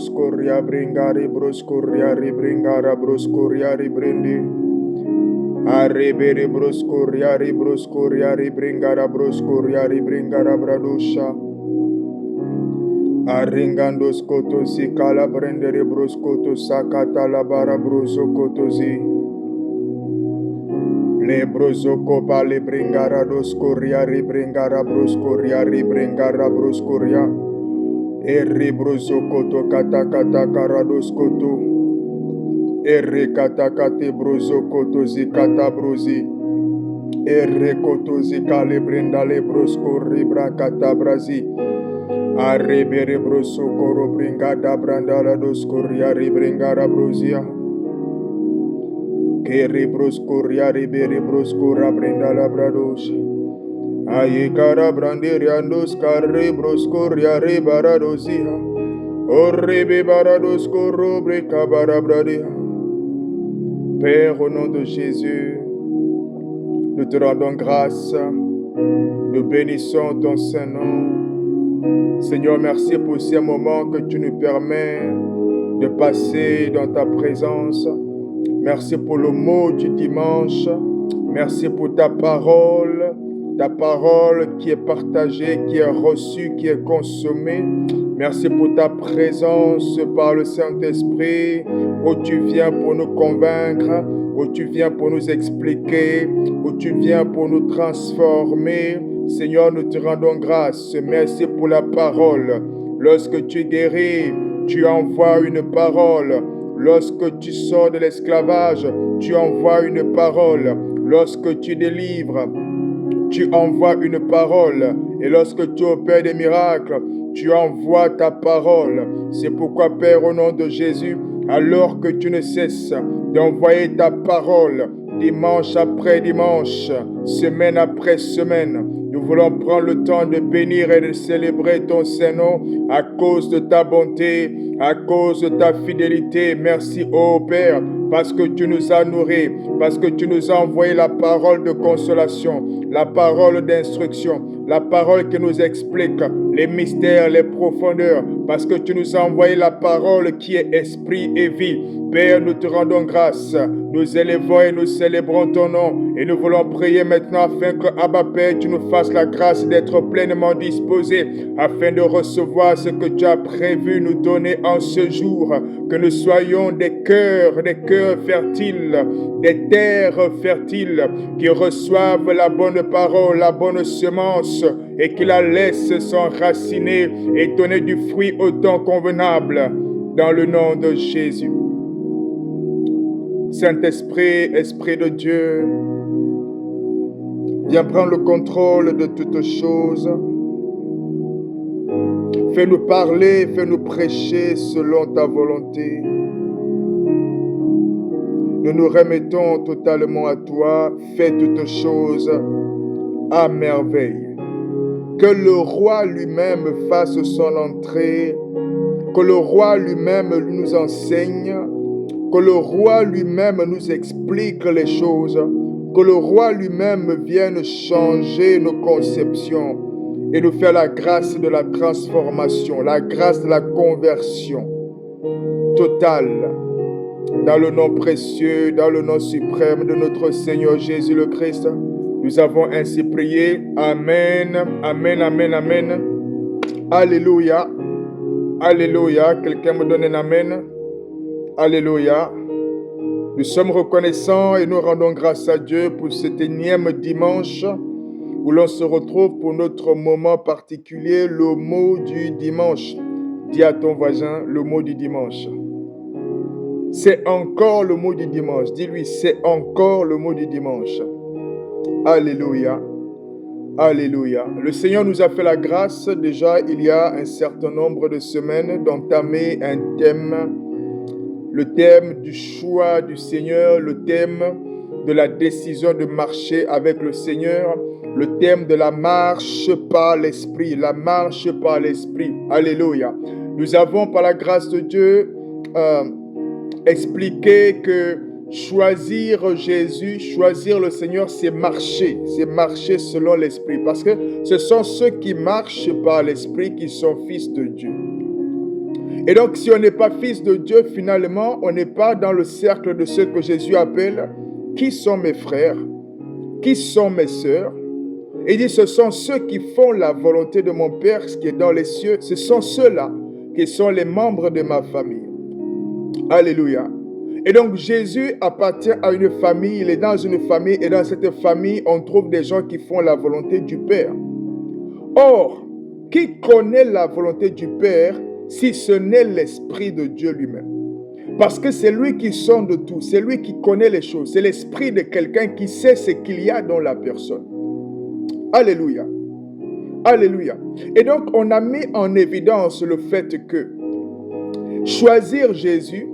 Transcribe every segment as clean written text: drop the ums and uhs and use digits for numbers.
broscoria bringari broscoria ribringara broscoria ribrindi. Arrebere broscoria ribringara broscoria ribringara bradusha. Arringando scoto si cala prendere broscoto sakata la bara broso cotosi. Le broso copa le bringara doscoria ribringara broscoria ribringara broscoria. Erri broso coto kata kata karados coto. Erre kata kate broso koto zikata brozi. Erre koto zikale brenda le brosco ribra kata brazi. Arre bere broso koro bringa da branda la dosco ria ribringa rabrozia. Kere brosco ria ribere brosco rabrenda la brados. Aye kara brande riandos carre brosco ria ribaradozia. Orre be barados koro breka barabradia. Père, au nom de Jésus, nous te rendons grâce, nous bénissons ton Saint-Nom. Seigneur, merci pour ces moments que tu nous permets de passer dans ta présence. Merci pour le mot du dimanche. Merci pour ta parole qui est partagée, qui est reçue, qui est consommée. Merci pour ta présence par le Saint-Esprit, où tu viens pour nous convaincre, où tu viens pour nous expliquer, où tu viens pour nous transformer. Seigneur, nous te rendons grâce. Merci pour la parole. Lorsque tu guéris, tu envoies une parole. Lorsque tu sors de l'esclavage, tu envoies une parole. Lorsque tu délivres, tu envoies une parole. Et lorsque tu opères des miracles, tu envoies ta parole. C'est pourquoi, Père, au nom de Jésus, alors que tu ne cesses d'envoyer ta parole, dimanche après dimanche, semaine après semaine, nous voulons prendre le temps de bénir et de célébrer ton Saint-Nom à cause de ta bonté, à cause de ta fidélité. Merci, ô Père, parce que tu nous as nourris, parce que tu nous as envoyé la parole de consolation, la parole d'instruction, la parole qui nous explique les mystères, les profondeurs, parce que tu nous as envoyé la parole qui est esprit et vie. Père, nous te rendons grâce, nous élevons et nous célébrons ton nom, et nous voulons prier maintenant afin que, Abba Père, tu nous fasses la grâce d'être pleinement disposés, afin de recevoir ce que tu as prévu nous donner en ce jour, que nous soyons des cœurs fertiles, des terres fertiles, qui reçoivent la bonne parole, la bonne semence, et qui la laissent s'enraciner et donner du fruit au temps convenable, dans le nom de Jésus. Saint-Esprit, Esprit de Dieu, viens prendre le contrôle de toutes choses. Fais-nous parler, fais-nous prêcher selon ta volonté. Nous nous remettons totalement à toi. Fais toutes choses à merveille. Que le roi lui-même fasse son entrée. Que le roi lui-même nous enseigne. Que le roi lui-même nous explique les choses. Que le roi lui-même vienne changer nos conceptions et nous faire la grâce de la transformation, la grâce de la conversion totale. Dans le nom précieux, dans le nom suprême de notre Seigneur Jésus le Christ, nous avons ainsi prié. Amen, amen, amen, amen. Alléluia, alléluia. Quelqu'un me donne un amen. Alléluia. Nous sommes reconnaissants et nous rendons grâce à Dieu pour cet énième dimanche où l'on se retrouve pour notre moment particulier, le mot du dimanche. Dis à ton voisin le mot du dimanche. C'est encore le mot du dimanche. Dis-lui, c'est encore le mot du dimanche. Alléluia. Alléluia. Le Seigneur nous a fait la grâce déjà il y a un certain nombre de semaines d'entamer un thème. Le thème du choix du Seigneur, le thème de la décision de marcher avec le Seigneur, le thème de la marche par l'Esprit, la marche par l'Esprit. Alléluia. Nous avons par la grâce de Dieu expliqué que choisir Jésus, choisir le Seigneur, c'est marcher selon l'Esprit. Parce que ce sont ceux qui marchent par l'Esprit qui sont fils de Dieu. Et donc, si on n'est pas fils de Dieu, finalement, on n'est pas dans le cercle de ceux que Jésus appelle « Qui sont mes frères? Qui sont mes sœurs ?» Il dit « Ce sont ceux qui font la volonté de mon Père qui est dans les cieux. Ce sont ceux-là qui sont les membres de ma famille. » Alléluia. Et donc, Jésus appartient à une famille. Il est dans une famille. Et dans cette famille, on trouve des gens qui font la volonté du Père. Or, qui connaît la volonté du Père si ce n'est l'Esprit de Dieu lui-même? Parce que c'est lui qui sonde tout, c'est lui qui connaît les choses, c'est l'esprit de quelqu'un qui sait ce qu'il y a dans la personne. Alléluia. Alléluia. Et donc, on a mis en évidence le fait que choisir Jésus,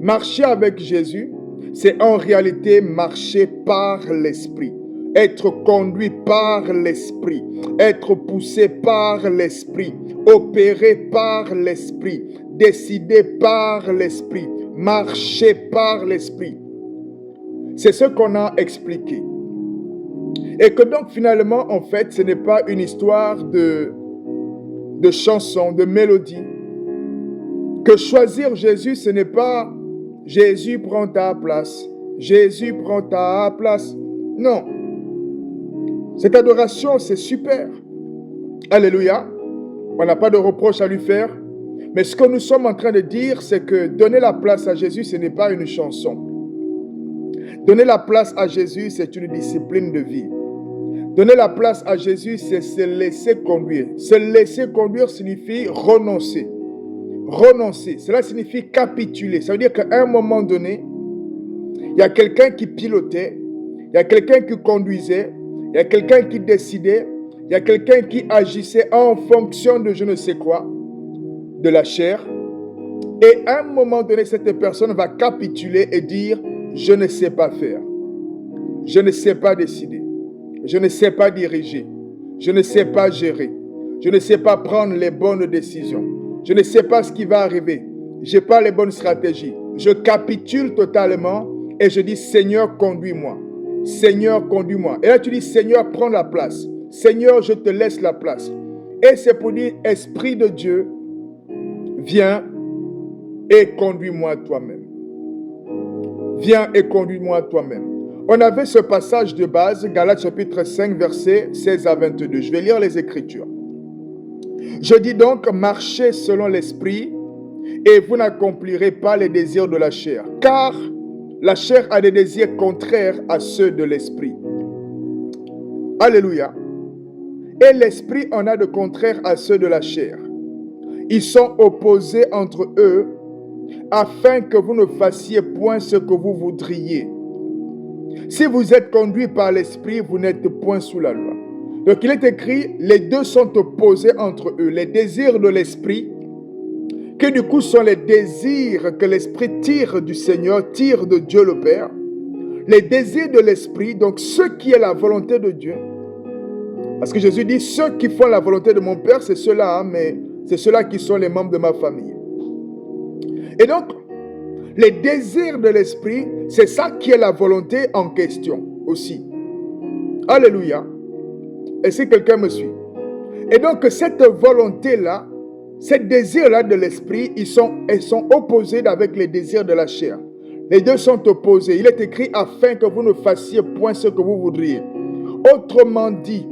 marcher avec Jésus, c'est en réalité marcher par l'Esprit. Être conduit par l'Esprit, être poussé par l'Esprit, opéré par l'Esprit, décidé par l'Esprit, marcher par l'Esprit. C'est ce qu'on a expliqué. Et que donc finalement, en fait, ce n'est pas une histoire de chanson, de mélodie. Que choisir Jésus, ce n'est pas Jésus prend ta place, Jésus prend ta place. Non. Cette adoration, c'est super. Alléluia. On n'a pas de reproche à lui faire. Mais ce que nous sommes en train de dire, c'est que donner la place à Jésus, ce n'est pas une chanson. Donner la place à Jésus, c'est une discipline de vie. Donner la place à Jésus, c'est se laisser conduire. Se laisser conduire signifie renoncer. Renoncer, cela signifie capituler. Ça veut dire qu'à un moment donné, il y a quelqu'un qui pilotait, il y a quelqu'un qui conduisait, il y a quelqu'un qui décidait, il y a quelqu'un qui agissait en fonction de je ne sais quoi, de la chair. Et à un moment donné, cette personne va capituler et dire « Je ne sais pas faire. Je ne sais pas décider. Je ne sais pas diriger. Je ne sais pas gérer. Je ne sais pas prendre les bonnes décisions. Je ne sais pas ce qui va arriver. Je n'ai pas les bonnes stratégies. Je capitule totalement et je dis « Seigneur, conduis-moi. Seigneur, conduis-moi. » Et là, tu dis « Seigneur, prends la place. Seigneur, je te laisse la place. » Et c'est pour dire « Esprit de Dieu, viens et conduis-moi toi-même. Viens et conduis-moi toi-même. » On avait ce passage de base, Galates chapitre 5, versets 16 à 22. Je vais lire les Écritures. Je dis donc, marchez selon l'Esprit et vous n'accomplirez pas les désirs de la chair. Car la chair a des désirs contraires à ceux de l'Esprit. Alléluia. Et l'Esprit en a de contraires à ceux de la chair. Ils sont opposés entre eux afin que vous ne fassiez point ce que vous voudriez. Si vous êtes conduit par l'Esprit, vous n'êtes point sous la loi. Donc il est écrit, les deux sont opposés entre eux. Les désirs de l'Esprit, que du coup sont les désirs que l'Esprit tire du Seigneur, tire de Dieu le Père. Les désirs de l'Esprit, donc ce qui est la volonté de Dieu. Parce que Jésus dit, ceux qui font la volonté de mon Père, c'est ceux-là, mais c'est ceux-là qui sont les membres de ma famille. Et donc, les désirs de l'Esprit, c'est ça qui est la volonté en question aussi. Alléluia. Et si quelqu'un me suit. Et donc, cette volonté-là, ces désirs-là de l'Esprit, ils sont opposés avec les désirs de la chair. Les deux sont opposés. Il est écrit afin que vous ne fassiez point ce que vous voudriez. Autrement dit,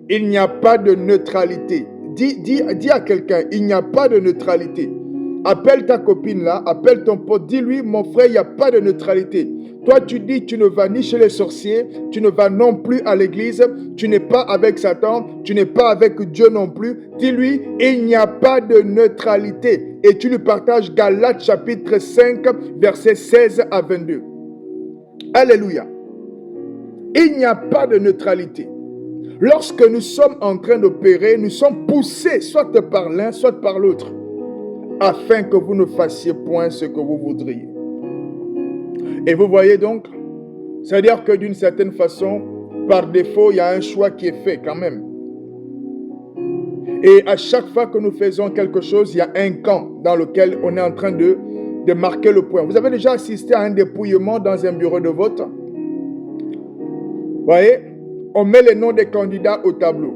il n'y a pas de neutralité. Dis à quelqu'un, il n'y a pas de neutralité. Appelle ta copine là, appelle ton pote, dis-lui, mon frère, il n'y a pas de neutralité. Toi, tu dis, tu ne vas ni chez les sorciers, tu ne vas non plus à l'église, tu n'es pas avec Satan, tu n'es pas avec Dieu non plus. Dis-lui, il n'y a pas de neutralité. Et tu lui partages Galates chapitre 5, versets 16 à 22. Alléluia. Il n'y a pas de neutralité. Lorsque nous sommes en train d'opérer, nous sommes poussés soit par l'un, soit par l'autre, afin que vous ne fassiez point ce que vous voudriez. Et vous voyez donc, c'est-à-dire que d'une certaine façon, par défaut, il y a un choix qui est fait quand même. Et à chaque fois que nous faisons quelque chose, il y a un camp dans lequel on est en train de marquer le point. Vous avez déjà assisté à un dépouillement dans un bureau de vote? Vous voyez, on met les noms des candidats au tableau.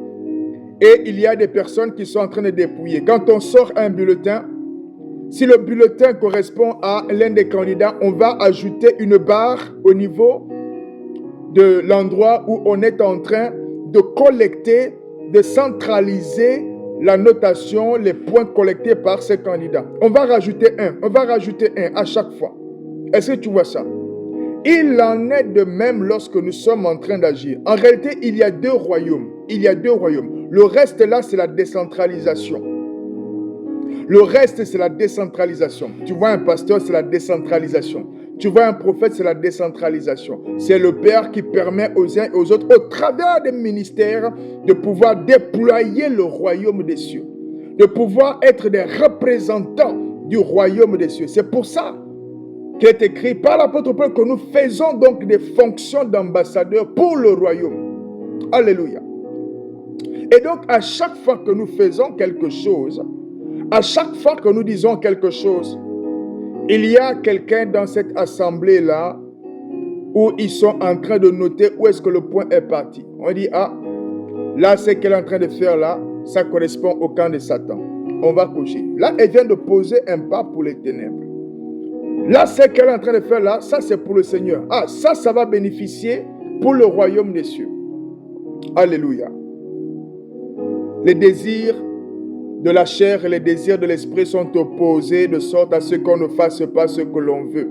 Et il y a des personnes qui sont en train de dépouiller. Quand on sort un bulletin, si le bulletin correspond à l'un des candidats, on va ajouter une barre au niveau de l'endroit où on est en train de collecter, de centraliser la notation, les points collectés par ces candidats. On va rajouter un à chaque fois. Est-ce que tu vois ça? Il en est de même lorsque nous sommes en train d'agir. En réalité, il y a deux royaumes. Le reste là, c'est la décentralisation. Le reste, c'est la décentralisation. Tu vois un pasteur, c'est la décentralisation. Tu vois un prophète, c'est la décentralisation. C'est le Père qui permet aux uns et aux autres, au travers des ministères, de pouvoir déployer le royaume des cieux. De pouvoir être des représentants du royaume des cieux. C'est pour ça qu'il est écrit par l'apôtre Paul que nous faisons donc des fonctions d'ambassadeurs pour le royaume. Alléluia. Et donc, à chaque fois que nous faisons quelque chose, à chaque fois que nous disons quelque chose, il y a quelqu'un dans cette assemblée-là où ils sont en train de noter où est-ce que le point est parti. On dit, ah, là, ce qu'elle est en train de faire là, ça correspond au camp de Satan. On va coucher. Là, elle vient de poser un pas pour les ténèbres. Là, ce qu'elle est en train de faire là, ça c'est pour le Seigneur. Ah, ça va bénéficier pour le royaume des cieux. Alléluia. Les désirs de la chair et les désirs de l'esprit sont opposés de sorte à ce qu'on ne fasse pas ce que l'on veut.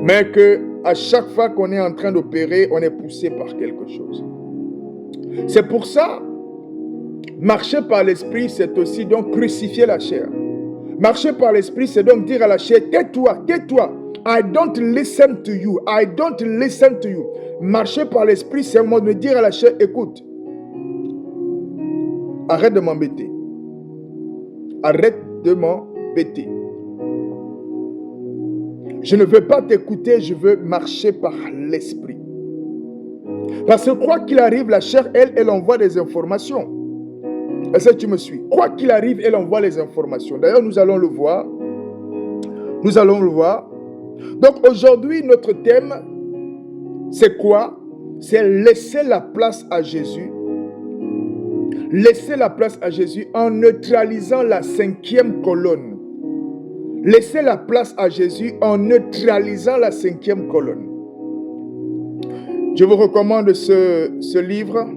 Mais que à chaque fois qu'on est en train d'opérer, on est poussé par quelque chose. C'est pour ça, marcher par l'esprit, c'est aussi donc crucifier la chair. Marcher par l'esprit, c'est donc dire à la chair, tais-toi, tais-toi. I don't listen to you. I don't listen to you. Marcher par l'esprit, c'est un mot de dire à la chair, écoute, arrête de m'embêter. Arrête de m'embêter. Je ne veux pas t'écouter, je veux marcher par l'esprit. Parce que quoi qu'il arrive, la chair, elle envoie des informations. Est-ce que tu me suis? Quoi qu'il arrive, elle envoie les informations. D'ailleurs, nous allons le voir. Nous allons le voir. Donc aujourd'hui, notre thème, c'est quoi? C'est laisser la place à Jésus. Laisser la place à Jésus en neutralisant la 5e colonne. Laisser la place à Jésus en neutralisant la 5e colonne. Je vous recommande ce livre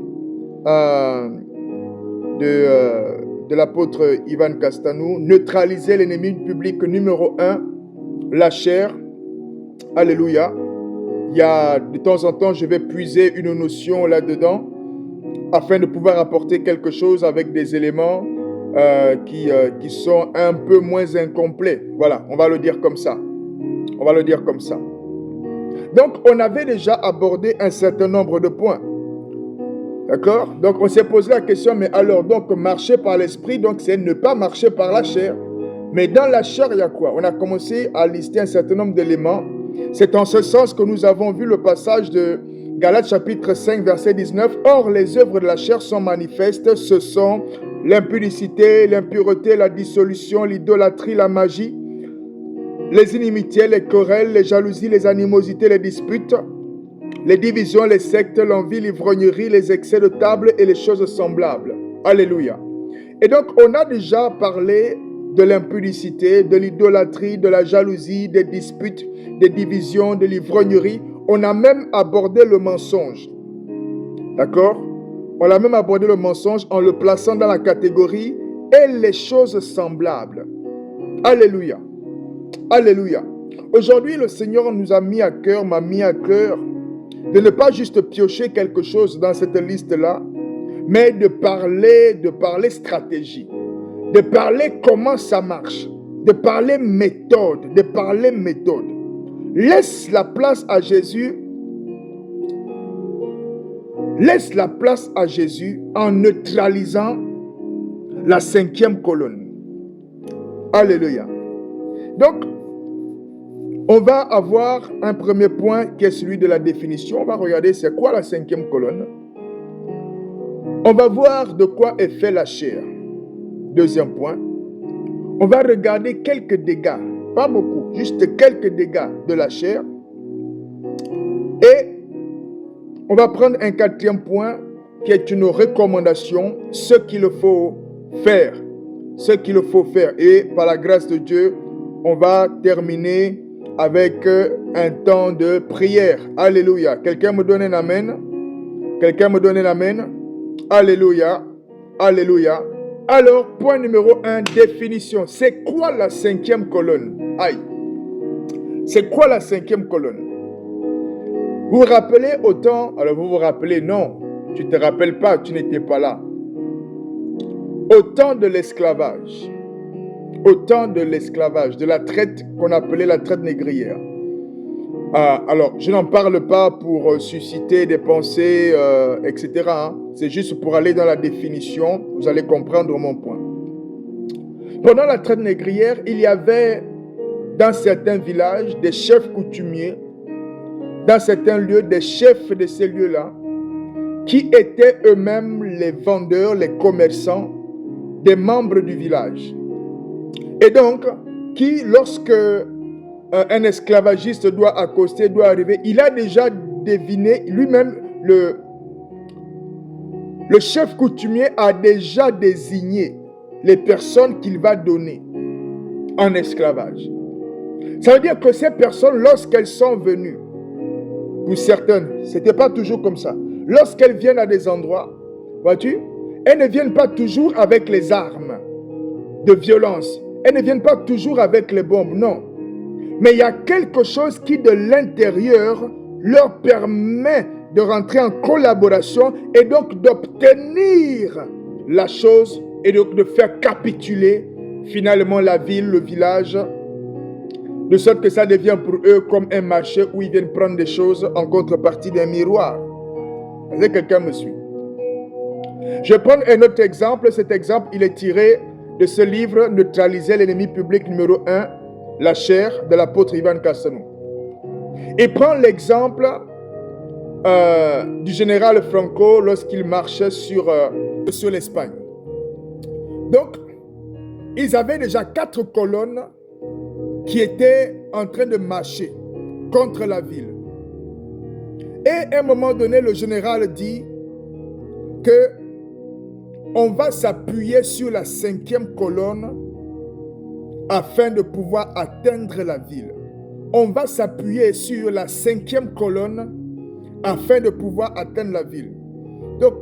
de l'apôtre Ivan Castanou, Neutraliser l'ennemi public numéro 1, la chair. Alléluia. Il y a de temps en temps, je vais puiser une notion là-dedans afin de pouvoir apporter quelque chose avec des éléments qui sont un peu moins incomplets. Voilà, on va le dire comme ça. On va le dire comme ça. Donc, on avait déjà abordé un certain nombre de points. D'accord? Donc, on s'est posé la question, mais alors, donc, marcher par l'esprit, donc, c'est ne pas marcher par la chair. Mais dans la chair, il y a quoi? On a commencé à lister un certain nombre d'éléments. C'est en ce sens que nous avons vu le passage de Galates chapitre 5, verset 19. Or, les œuvres de la chair sont manifestes. Ce sont l'impudicité, l'impureté, la dissolution, l'idolâtrie, la magie, les inimitiés, les querelles, les jalousies, les animosités, les disputes, les divisions, les sectes, l'envie, l'ivrognerie, les excès de table et les choses semblables. Alléluia. Et donc, on a déjà parlé de l'impudicité, de l'idolâtrie, de la jalousie, des disputes, des divisions, de l'ivrognerie. On a même abordé le mensonge. D'accord? On a même abordé le mensonge en le plaçant dans la catégorie et les choses semblables. Alléluia. Alléluia. Aujourd'hui, le Seigneur nous a mis à cœur, m'a mis à cœur de ne pas juste piocher quelque chose dans cette liste-là, mais de parler stratégie, de parler comment ça marche, de parler méthode, Laisse la place à Jésus. Laisse la place à Jésus en neutralisant la 5e colonne. Alléluia. Donc, on va avoir un premier point qui est celui de la définition. On va regarder c'est quoi la 5e colonne. On va voir de quoi est fait la chair. Deuxième point. On va regarder quelques dégâts, pas beaucoup, juste quelques dégâts de la chair. Et on va prendre un 4e point qui est une recommandation, ce qu'il faut faire. Ce qu'il faut faire. Et par la grâce de Dieu, on va terminer avec un temps de prière. Alléluia. Quelqu'un me donne un amen? Quelqu'un me donne un amen? Alléluia. Alléluia. Alors, point numéro 1, définition. C'est quoi la 5e colonne? Aïe. C'est quoi la 5e colonne? Vous vous rappelez autant? Alors vous vous rappelez? Non. Tu ne te rappelles pas, tu n'étais pas là. Au temps de l'esclavage. Au temps de l'esclavage, de la traite qu'on appelait la traite négrière. Alors, je n'en parle pas pour susciter des pensées, etc. Hein. C'est juste pour aller dans la définition. Vous allez comprendre mon point. Pendant la traite négrière, il y avait dans certains villages des chefs coutumiers, dans certains lieux, des chefs de ces lieux-là, qui étaient eux-mêmes les vendeurs, les commerçants, des membres du village. Et donc, qui, lorsque un esclavagiste doit accoster, doit arriver, il a déjà deviné, lui-même, le chef coutumier a déjà désigné les personnes qu'il va donner en esclavage. Ça veut dire que ces personnes, lorsqu'elles sont venues, pour certaines, ce n'était pas toujours comme ça. Lorsqu'elles viennent à des endroits, vois-tu, elles ne viennent pas toujours avec les armes de violence. Elles ne viennent pas toujours avec les bombes, non. Mais il y a quelque chose qui, de l'intérieur, leur permet de rentrer en collaboration et donc d'obtenir la chose et donc de faire capituler finalement la ville, le village, de sorte que ça devient pour eux comme un marché où ils viennent prendre des choses en contrepartie d'un miroir. Est-ce que quelqu'un me suit? Je vais prendre un autre exemple. Cet exemple, il est tiré de ce livre « Neutraliser l'ennemi public numéro 1, la chair » de l'apôtre Ivan Cassanou. Il prend l'exemple du général Franco lorsqu'il marchait sur l'Espagne. Donc, ils avaient déjà 4 colonnes qui étaient en train de marcher contre la ville. Et à un moment donné, le général dit que on va s'appuyer sur la 5e colonne afin de pouvoir atteindre la ville. On va s'appuyer sur la 5e colonne afin de pouvoir atteindre la ville. Donc,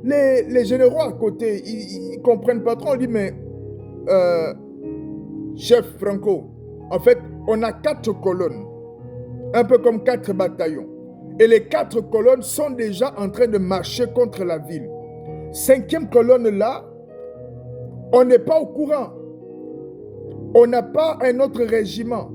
les généraux à côté, ils ne comprennent pas trop. On dit, mais chef Franco, en fait, on a 4 colonnes, un peu comme 4 bataillons. Et les 4 colonnes sont déjà en train de marcher contre la ville. 5e colonne là, on n'est pas au courant. On n'a pas un autre régiment.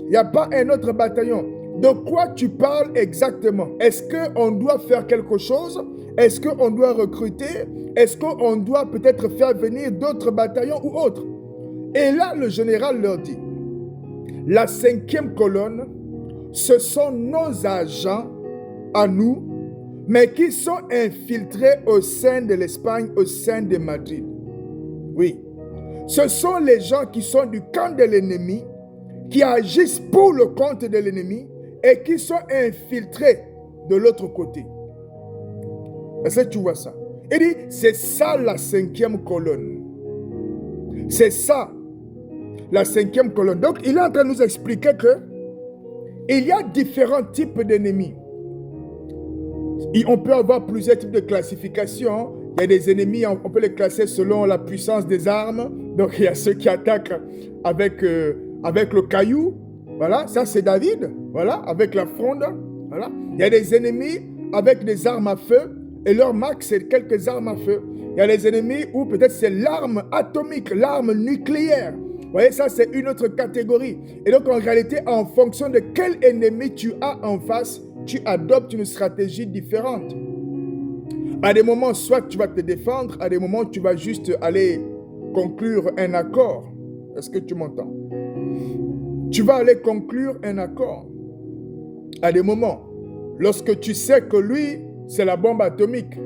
Il n'y a pas un autre bataillon. De quoi tu parles exactement? Est-ce qu'on doit faire quelque chose? Est-ce qu'on doit recruter? Est-ce qu'on doit peut-être faire venir d'autres bataillons ou autres? Et là, le général leur dit, la 5e colonne, ce sont nos agents à nous, mais qui sont infiltrés au sein de l'Espagne, au sein de Madrid. Oui. Ce sont les gens qui sont du camp de l'ennemi, qui agissent pour le compte de l'ennemi et qui sont infiltrés de l'autre côté. Est-ce que tu vois ça? Il dit, c'est ça la 5e colonne. C'est ça la 5e colonne. Donc, il est en train de nous expliquer que il y a différents types d'ennemis. On peut avoir plusieurs types de classifications. Il y a des ennemis, on peut les classer selon la puissance des armes. Donc, il y a ceux qui attaquent avec le caillou. Voilà, ça c'est David. Voilà, avec la fronde. Voilà. Il y a des ennemis avec des armes à feu. Et leur marque, c'est quelques armes à feu. Il y a des ennemis où peut-être c'est l'arme atomique, l'arme nucléaire. Vous voyez, ça c'est une autre catégorie. Et donc, en réalité, en fonction de quel ennemi tu as en face, tu adoptes une stratégie différente. À des moments, soit tu vas te défendre, à des moments, tu vas juste aller conclure un accord. Est-ce que tu m'entends? Tu vas aller conclure un accord. À des moments, lorsque tu sais que lui, c'est la bombe atomique.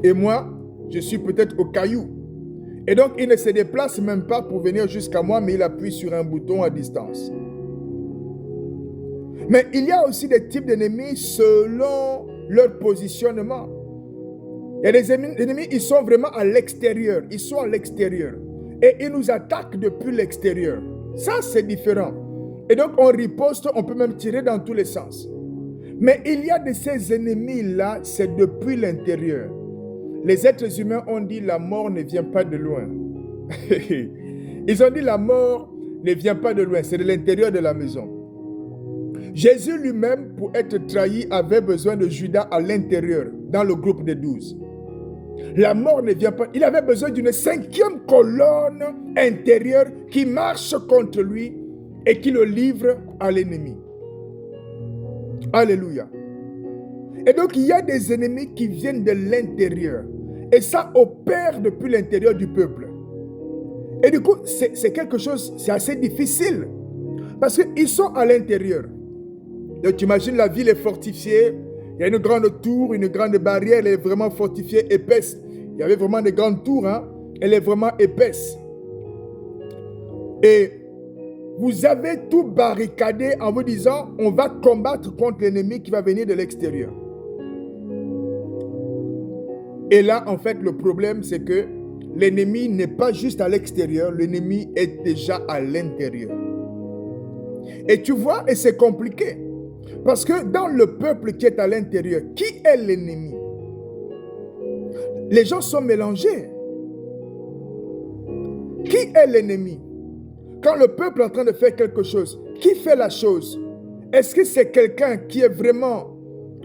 Et moi, je suis peut-être au caillou. Et donc, il ne se déplace même pas pour venir jusqu'à moi, mais il appuie sur un bouton à distance. Mais il y a aussi des types d'ennemis selon leur positionnement. Il y a des ennemis, ils sont vraiment à l'extérieur. Ils sont à l'extérieur. Et ils nous attaquent depuis l'extérieur. Ça, c'est différent. Et donc, on riposte, on peut même tirer dans tous les sens. Mais il y a de ces ennemis-là, c'est depuis l'intérieur. Les êtres humains ont dit la mort ne vient pas de loin. Ils ont dit la mort ne vient pas de loin, c'est de l'intérieur de la maison. Jésus lui-même, pour être trahi, avait besoin de Judas à l'intérieur, dans le groupe des 12. La mort ne vient pas. Il avait besoin d'une 5e colonne intérieure qui marche contre lui et qui le livre à l'ennemi. Alléluia. Et donc, il y a des ennemis qui viennent de l'intérieur. Et ça opère depuis l'intérieur du peuple. Et du coup, c'est quelque chose, c'est assez difficile. Parce qu'ils sont à l'intérieur. Donc, tu imagines, la ville est fortifiée. Il y a une grande tour, une grande barrière. Elle est vraiment fortifiée, épaisse. Il y avait vraiment des grandes tours. Elle est vraiment épaisse. Et vous avez tout barricadé en vous disant, on va combattre contre l'ennemi qui va venir de l'extérieur. Et là, en fait, le problème, c'est que l'ennemi n'est pas juste à l'extérieur, l'ennemi est déjà à l'intérieur. Et tu vois, et c'est compliqué. Parce que dans le peuple qui est à l'intérieur, qui est l'ennemi? Les gens sont mélangés. Qui est l'ennemi? Quand le peuple est en train de faire quelque chose, qui fait la chose? Est-ce que c'est quelqu'un qui est vraiment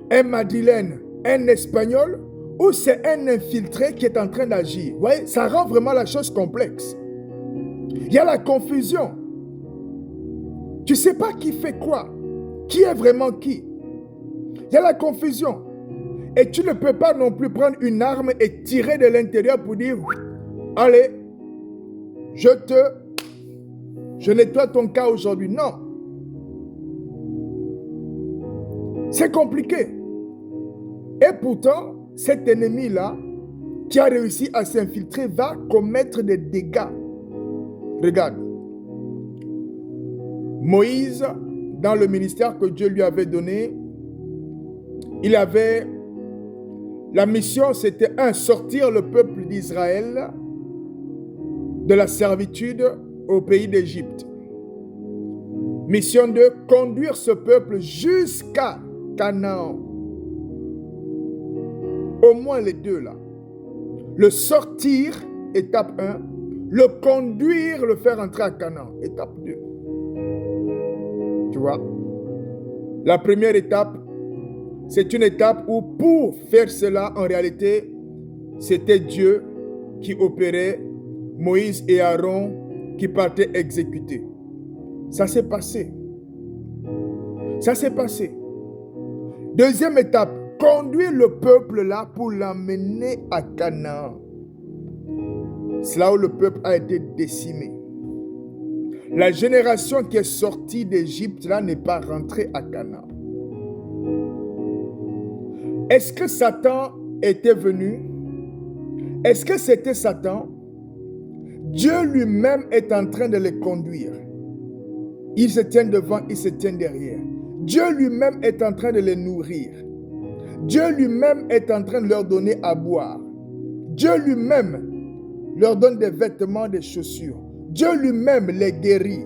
un Madrilène, un Espagnol, ou c'est un infiltré qui est en train d'agir? Vous voyez, ça rend vraiment la chose complexe. Il y a la confusion. Tu ne sais pas qui fait quoi. Qui est vraiment qui? Il y a la confusion. Et tu ne peux pas non plus prendre une arme et tirer de l'intérieur pour dire, allez, je nettoie ton cas aujourd'hui. Non. C'est compliqué. Et pourtant, cet ennemi-là, qui a réussi à s'infiltrer, va commettre des dégâts. Regarde. Moïse, dans le ministère que Dieu lui avait donné, il avait... La mission, c'était sortir le peuple d'Israël de la servitude au pays d'Égypte. Mission 2, conduire ce peuple jusqu'à Canaan. Au moins les deux là. Le sortir, étape 1. Le conduire, le faire entrer à Canaan, étape 2. Tu vois? La première étape, c'est une étape où pour faire cela, en réalité, c'était Dieu qui opérait, Moïse et Aaron qui partaient exécuter. Ça s'est passé. Ça s'est passé. Deuxième étape, conduire le peuple là pour l'amener à Canaan. C'est là où le peuple a été décimé. La génération qui est sortie d'Égypte là n'est pas rentrée à Canaan. Est-ce que Satan était venu? Est-ce que c'était Satan? Dieu lui-même est en train de les conduire. Il se tient devant, il se tient derrière. Dieu lui-même est en train de les nourrir. Dieu lui-même est en train de leur donner à boire. Dieu lui-même leur donne des vêtements, des chaussures. Dieu lui-même les guérit.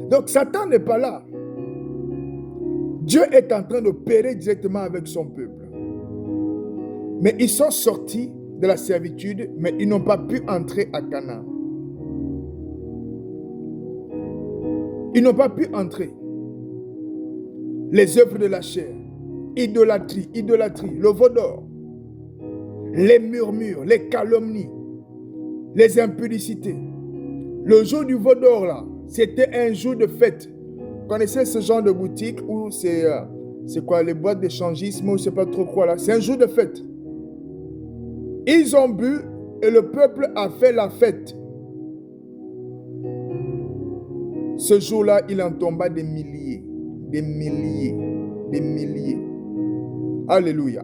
Donc Satan n'est pas là. Dieu est en train d'opérer directement avec son peuple. Mais ils sont sortis de la servitude, mais ils n'ont pas pu entrer à Canaan. Ils n'ont pas pu entrer. Les œuvres de la chair, idolâtrie, le veau d'or, les murmures, les calomnies, les impudicités. Le jour du veau d'or, là, c'était un jour de fête. Vous connaissez ce genre de boutique où c'est quoi, les boîtes d'échangisme ou je ne sais pas trop quoi là. C'est un jour de fête. Ils ont bu et le peuple a fait la fête. Ce jour-là, il en tomba des milliers, des milliers, des milliers. Alléluia.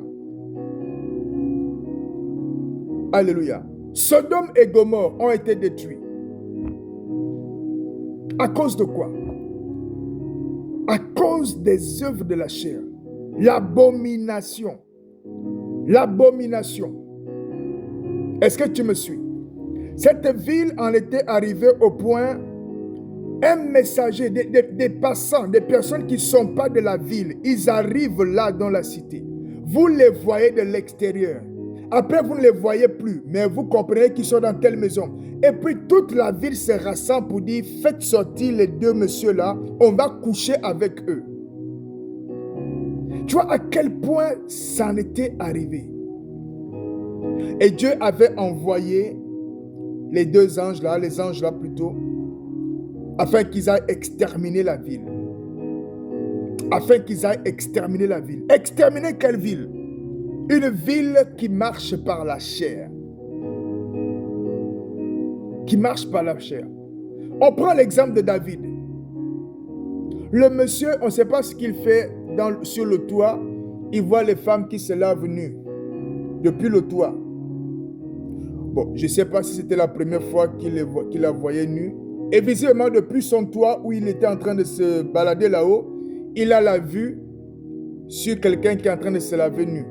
Alléluia. Sodome et Gomorrhe ont été détruits. À cause de quoi? À cause des œuvres de la chair. L'abomination. L'abomination. Est-ce que tu me suis? Cette ville en était arrivée au point, un messager, des passants, des personnes qui ne sont pas de la ville, ils arrivent là dans la cité. Vous les voyez de l'extérieur. Après, vous ne les voyez plus, mais vous comprenez qu'ils sont dans telle maison. Et puis, toute la ville se rassemble pour dire, faites sortir les deux messieurs-là, on va coucher avec eux. Tu vois à quel point ça en était arrivé. Et Dieu avait envoyé les deux anges là, les anges là plutôt, afin qu'ils aillent exterminer la ville. Afin qu'ils aillent exterminer la ville. Exterminer quelle ville? Une ville qui marche par la chair. Qui marche par la chair. On prend l'exemple de David. Le monsieur, on ne sait pas ce qu'il fait sur le toit. Il voit les femmes qui se lavent nues depuis le toit. Bon, je ne sais pas si c'était la première fois qu'il la voyait nue. Et visiblement, depuis son toit où il était en train de se balader là-haut, il a la vue sur quelqu'un qui est en train de se laver nu.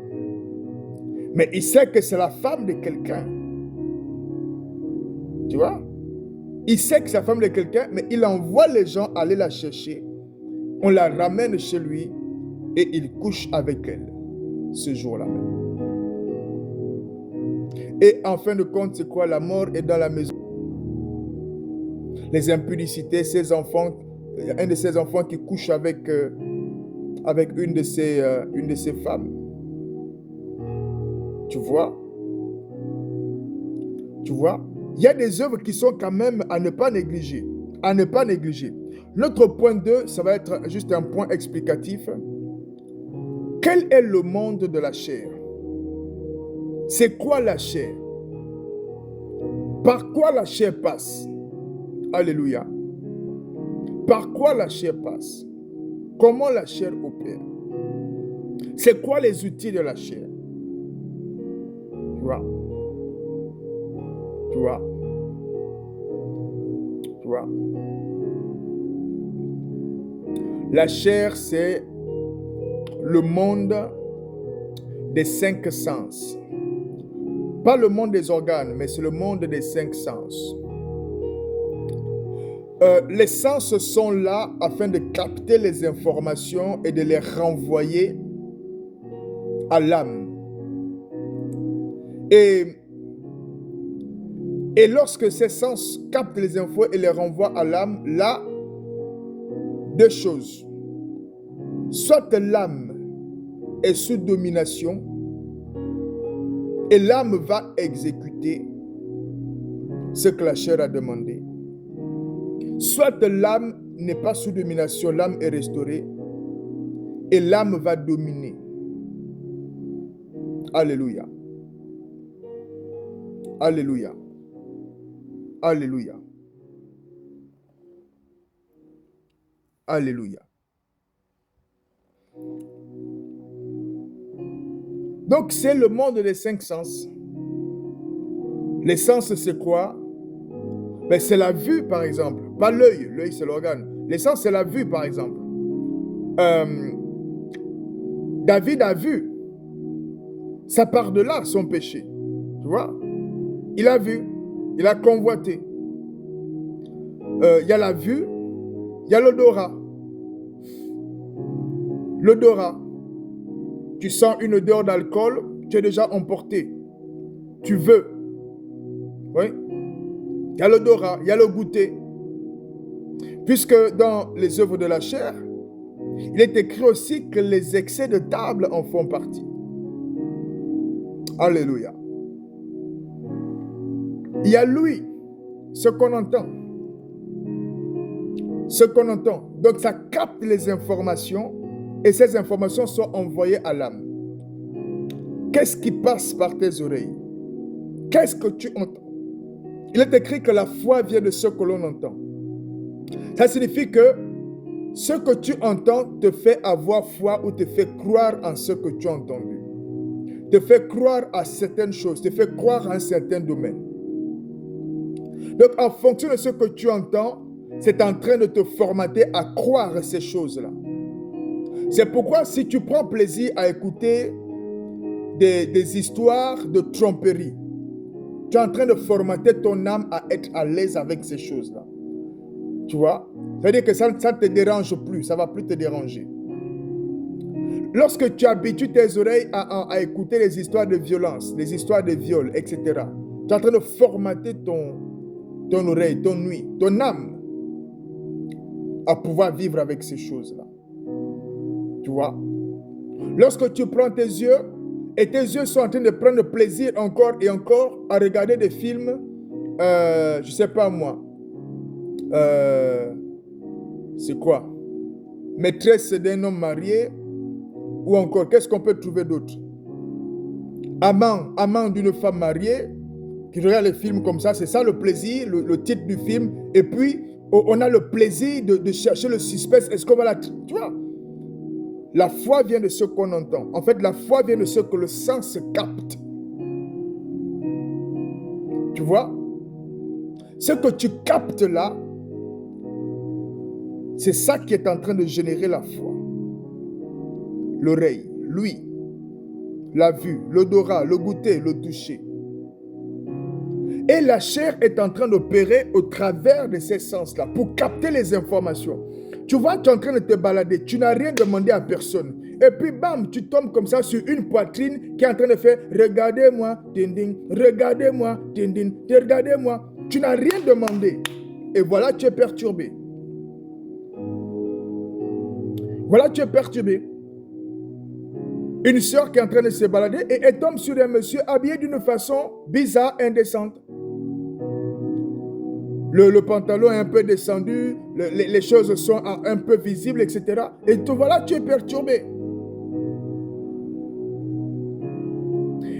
Mais il sait que c'est la femme de quelqu'un. Tu vois? Il sait que c'est la femme de quelqu'un, mais il envoie les gens aller la chercher. On la ramène chez lui et il couche avec elle ce jour-là même. Et en fin de compte, c'est quoi? La mort est dans la maison. Les impudicités, ses enfants, un de ses enfants qui couche avec une de ses femmes. Tu vois? Tu vois? Il y a des œuvres qui sont quand même à ne pas négliger. À ne pas négliger. Notre point 2, ça va être juste un point explicatif. Quel est le monde de la chair? C'est quoi la chair? Par quoi la chair passe? Alléluia. Par quoi la chair passe? Comment la chair opère? C'est quoi les outils de la chair? Tu vois? Tu vois? Tu vois? La chair, c'est le monde des 5 sens. Pas le monde des organes, mais c'est le monde des 5 sens. Les sens sont là afin de capter les informations et de les renvoyer à l'âme. Et lorsque ces sens captent les infos et les renvoient à l'âme, là, deux choses. Soit l'âme est sous domination et l'âme va exécuter ce que la chair a demandé. Soit l'âme n'est pas sous domination, l'âme est restaurée et l'âme va dominer. Alléluia. Alléluia. Alléluia. Alléluia. Donc, c'est le monde des 5 sens. Les sens, c'est quoi? Ben, c'est la vue, par exemple. Pas l'œil. L'œil, c'est l'organe. Les sens, c'est la vue, par exemple. David a vu. Ça part de là, son péché. Tu vois? Il a vu. Il a convoité. Il y a la vue. Il y a l'odorat. L'odorat. Tu sens une odeur d'alcool, tu es déjà emporté. Tu veux. Oui. Il y a l'odorat, il y a le goûter. Puisque dans les œuvres de la chair, il est écrit aussi que les excès de table en font partie. Alléluia. Il y a lui, ce qu'on entend. Ce qu'on entend. Donc ça capte les informations et ces informations sont envoyées à l'âme. Qu'est-ce qui passe par tes oreilles? Qu'est-ce que tu entends? Il est écrit que la foi vient de ce que l'on entend. Ça signifie que ce que tu entends te fait avoir foi ou te fait croire en ce que tu as entendu. Te fait croire à certaines choses, te fait croire à un certain domaine. Donc en fonction de ce que tu entends, c'est en train de te formater à croire ces choses-là. C'est pourquoi si tu prends plaisir à écouter des histoires de tromperie, tu es en train de formater ton âme à être à l'aise avec ces choses-là. Tu vois? C'est-à-dire que ça ne te dérange plus, ça ne va plus te déranger. Lorsque tu habitues tes oreilles à écouter les histoires de violence, les histoires de viol, etc., tu es en train de formater ton oreille, ton ouïe, ton âme à pouvoir vivre avec ces choses-là. Tu vois? Lorsque tu prends tes yeux et tes yeux sont en train de prendre plaisir encore et encore à regarder des films, je ne sais pas moi, c'est quoi? Maîtresse d'un homme marié, ou encore, qu'est-ce qu'on peut trouver d'autre? Amant d'une femme mariée, qui regarde les films comme ça, c'est ça le plaisir, le titre du film. Et puis, on a le plaisir de chercher le suspense. Est-ce qu'on va la... Tu vois? La foi vient de ce qu'on entend. En fait, la foi vient de ce que le sens capte. Tu vois? Ce que tu captes là, c'est ça qui est en train de générer la foi. L'oreille, l'ouïe, la vue, l'odorat, le goûter, le toucher. Et la chair est en train d'opérer au travers de ces sens-là pour capter les informations. Tu vois, tu es en train de te balader, tu n'as rien demandé à personne. Et puis bam, tu tombes comme ça sur une poitrine qui est en train de faire « Regardez-moi, ding ding, regardez-moi, ding ding, regardez-moi ». Tu n'as rien demandé. Et voilà, tu es perturbé. Voilà, tu es perturbé. Une sœur qui est en train de se balader et elle tombe sur un monsieur habillé d'une façon bizarre, indécente. Le pantalon est un peu descendu, les choses sont un peu visibles, etc. Et voilà, tu es perturbé.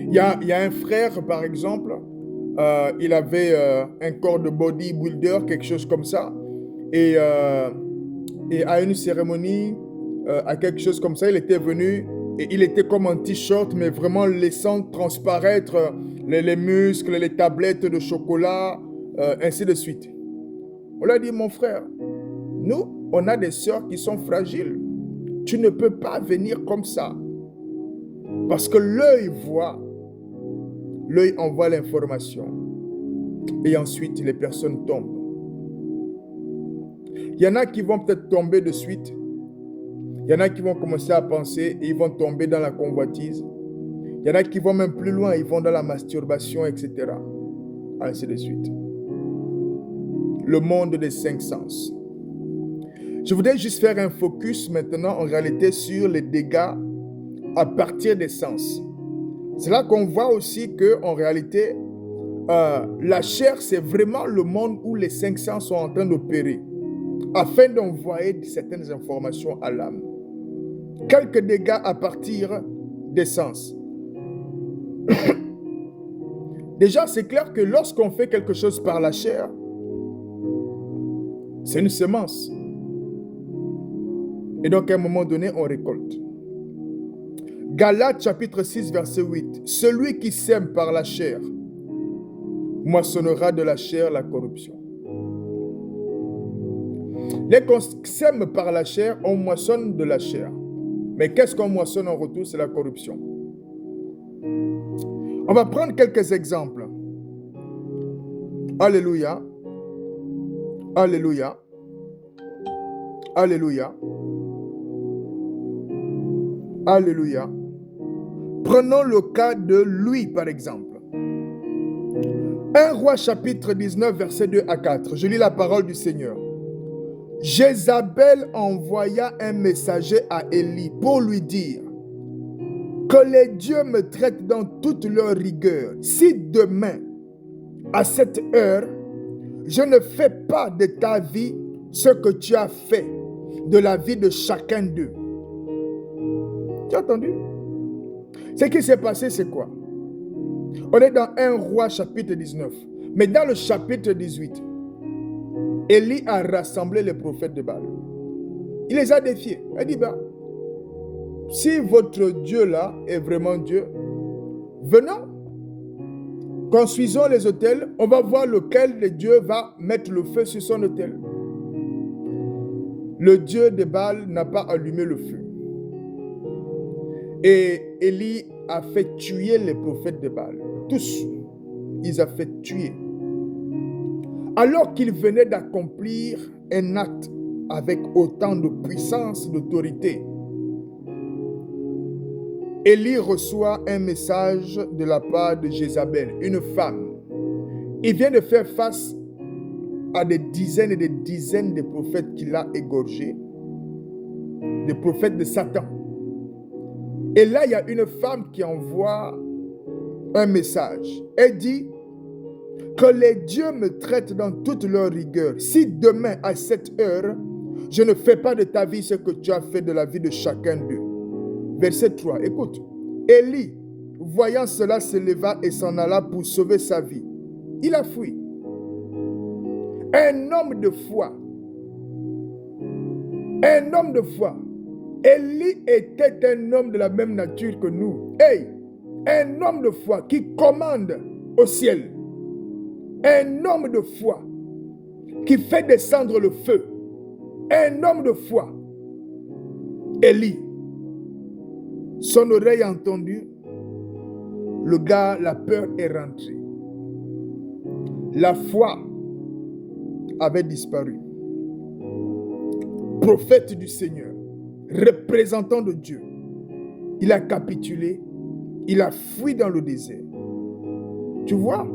Il y a un frère, par exemple, il avait un corps de bodybuilder, quelque chose comme ça. Et à une cérémonie, à quelque chose comme ça, il était venu et il était comme en t-shirt, mais vraiment laissant transparaître les muscles, les tablettes de chocolat, ainsi de suite. On lui a dit, mon frère, nous, on a des sœurs qui sont fragiles. Tu ne peux pas venir comme ça. Parce que l'œil voit, l'œil envoie l'information. Et ensuite, les personnes tombent. Il y en a qui vont peut-être tomber de suite. Il y en a qui vont commencer à penser et ils vont tomber dans la convoitise. Il y en a qui vont même plus loin, ils vont dans la masturbation, etc. Ainsi de suite. Le monde des 5 sens. Je voudrais juste faire un focus maintenant en réalité sur les dégâts à partir des sens. C'est là qu'on voit aussi qu'en réalité, la chair, c'est vraiment le monde où les 5 sens sont en train d'opérer afin d'envoyer certaines informations à l'âme. Quelques dégâts à partir des sens. Déjà, c'est clair que lorsqu'on fait quelque chose par la chair, c'est une semence. Et donc, à un moment donné, on récolte. Galates chapitre 6, verset 8. Celui qui sème par la chair moissonnera de la chair la corruption. Les qu'on sème par la chair, on moissonne de la chair. Mais qu'est-ce qu'on moissonne en retour? C'est la corruption. On va prendre quelques exemples. Alléluia. Alléluia. Alléluia. Alléluia. Prenons le cas de lui, par exemple. 1 Roi chapitre 19, verset 2 à 4. Je lis la parole du Seigneur. Jézabel envoya un messager à Élie pour lui dire que les dieux me traitent dans toute leur rigueur. Si demain, à cette heure, je ne fais pas de ta vie ce que tu as fait de la vie de chacun d'eux. Tu as entendu? Ce qui s'est passé, c'est quoi? On est dans 1 Roi chapitre 19. Mais dans le chapitre 18, Élie a rassemblé les prophètes de Baal. Il les a défiés. Il a dit, si votre Dieu là est vraiment Dieu, venons, construisons les autels, on va voir lequel de Dieu va mettre le feu sur son autel. Le Dieu de Baal n'a pas allumé le feu. Et Élie a fait tuer les prophètes de Baal. Tous, ils ont fait tuer. Alors qu'il venait d'accomplir un acte avec autant de puissance, d'autorité, Élie reçoit un message de la part de Jézabel, une femme. Il vient de faire face à des dizaines et des dizaines de prophètes qu'il a égorgés, des prophètes de Satan. Et là, il y a une femme qui envoie un message. Elle dit que les dieux me traitent dans toute leur rigueur. Si demain à cette heure, je ne fais pas de ta vie ce que tu as fait de la vie de chacun d'eux. Verset 3, écoute. Élie, voyant cela, se leva et s'en alla pour sauver sa vie. Il a fui. Un homme de foi. Un homme de foi. Élie était un homme de la même nature que nous. Hey, un homme de foi qui commande au ciel. Un homme de foi qui fait descendre le feu. Un homme de foi. Élie. Son oreille a entendu. Le gars, la peur est rentrée. La foi avait disparu. Prophète du Seigneur, représentant de Dieu, il a capitulé, il a fui dans le désert. Tu vois,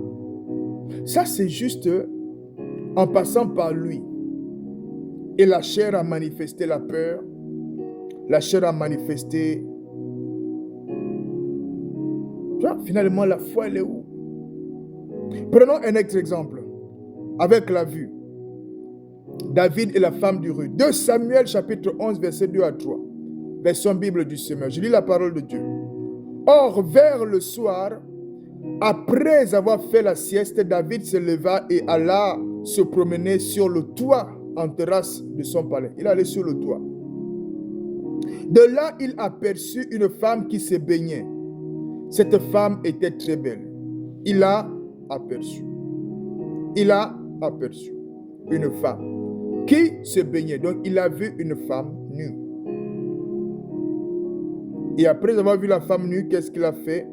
ça c'est juste en passant par lui. Et la chair a manifesté la peur, la chair a manifesté. Tu vois, finalement la foi elle est où? Prenons un autre exemple, avec la vue. David et la femme du rue. 2 Samuel chapitre 11 verset 2 à 3. Version Bible du Semeur. Je lis la parole de Dieu. Or, vers le soir, après avoir fait la sieste, David se leva et alla se promener sur le toit en terrasse de son palais. Il allait sur le toit. De là, il aperçut une femme qui se baignait. Cette femme était très belle. Il a aperçu. Il a aperçu une femme qui se baignait. Donc, il a vu une femme nue. Et après avoir vu la femme nue, qu'est-ce qu'il a fait?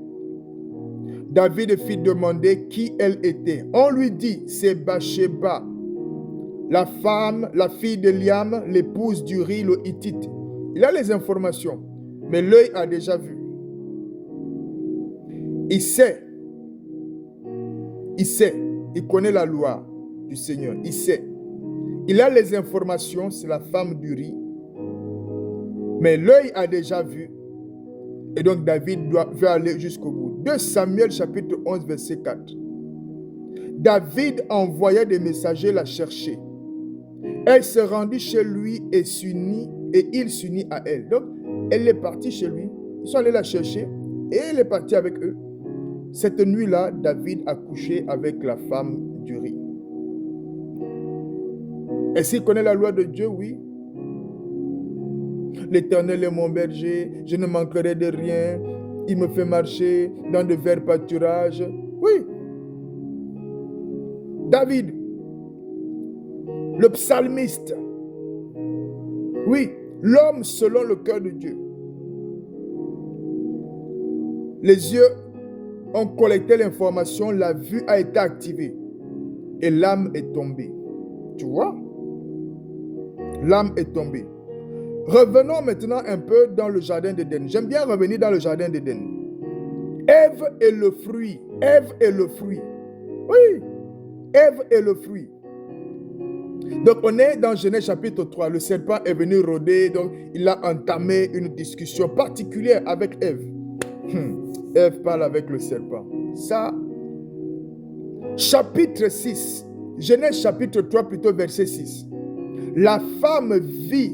David fit demander qui elle était. On lui dit, c'est Bathsheba, la femme, la fille d'Eliam, l'épouse d'Uri le Hittite. Il a les informations, mais l'œil a déjà vu. Il sait, il connaît la loi du Seigneur, il sait. Il a les informations, c'est la femme d'Uri. Mais l'œil a déjà vu. Et donc David veut aller jusqu'au bout. 2 Samuel chapitre 11 verset 4. David envoya des messagers la chercher. Elle se rendit chez lui et il s'unit à elle. Donc elle est partie chez lui. Ils sont allés la chercher et elle est partie avec eux. Cette nuit-là, David a couché avec la femme d'Uri. Est-ce qu'il connaît la loi de Dieu? Oui. L'Éternel est mon berger, je ne manquerai de rien. Il me fait marcher dans de verts pâturages. Oui. David, le psalmiste. Oui, l'homme selon le cœur de Dieu. Les yeux ont collecté l'information, la vue a été activée et l'âme est tombée. Tu vois? L'âme est tombée. Revenons maintenant un peu dans le jardin d'Éden. J'aime bien revenir dans le jardin d'Éden. Ève et le fruit. Ève et le fruit. Oui. Ève et le fruit. Donc on est dans Genèse chapitre 3. Le serpent est venu rôder. Donc il a entamé une discussion particulière avec Ève. Ève parle avec le serpent. Ça. Chapitre 6. Genèse chapitre 3 plutôt verset 6. La femme vit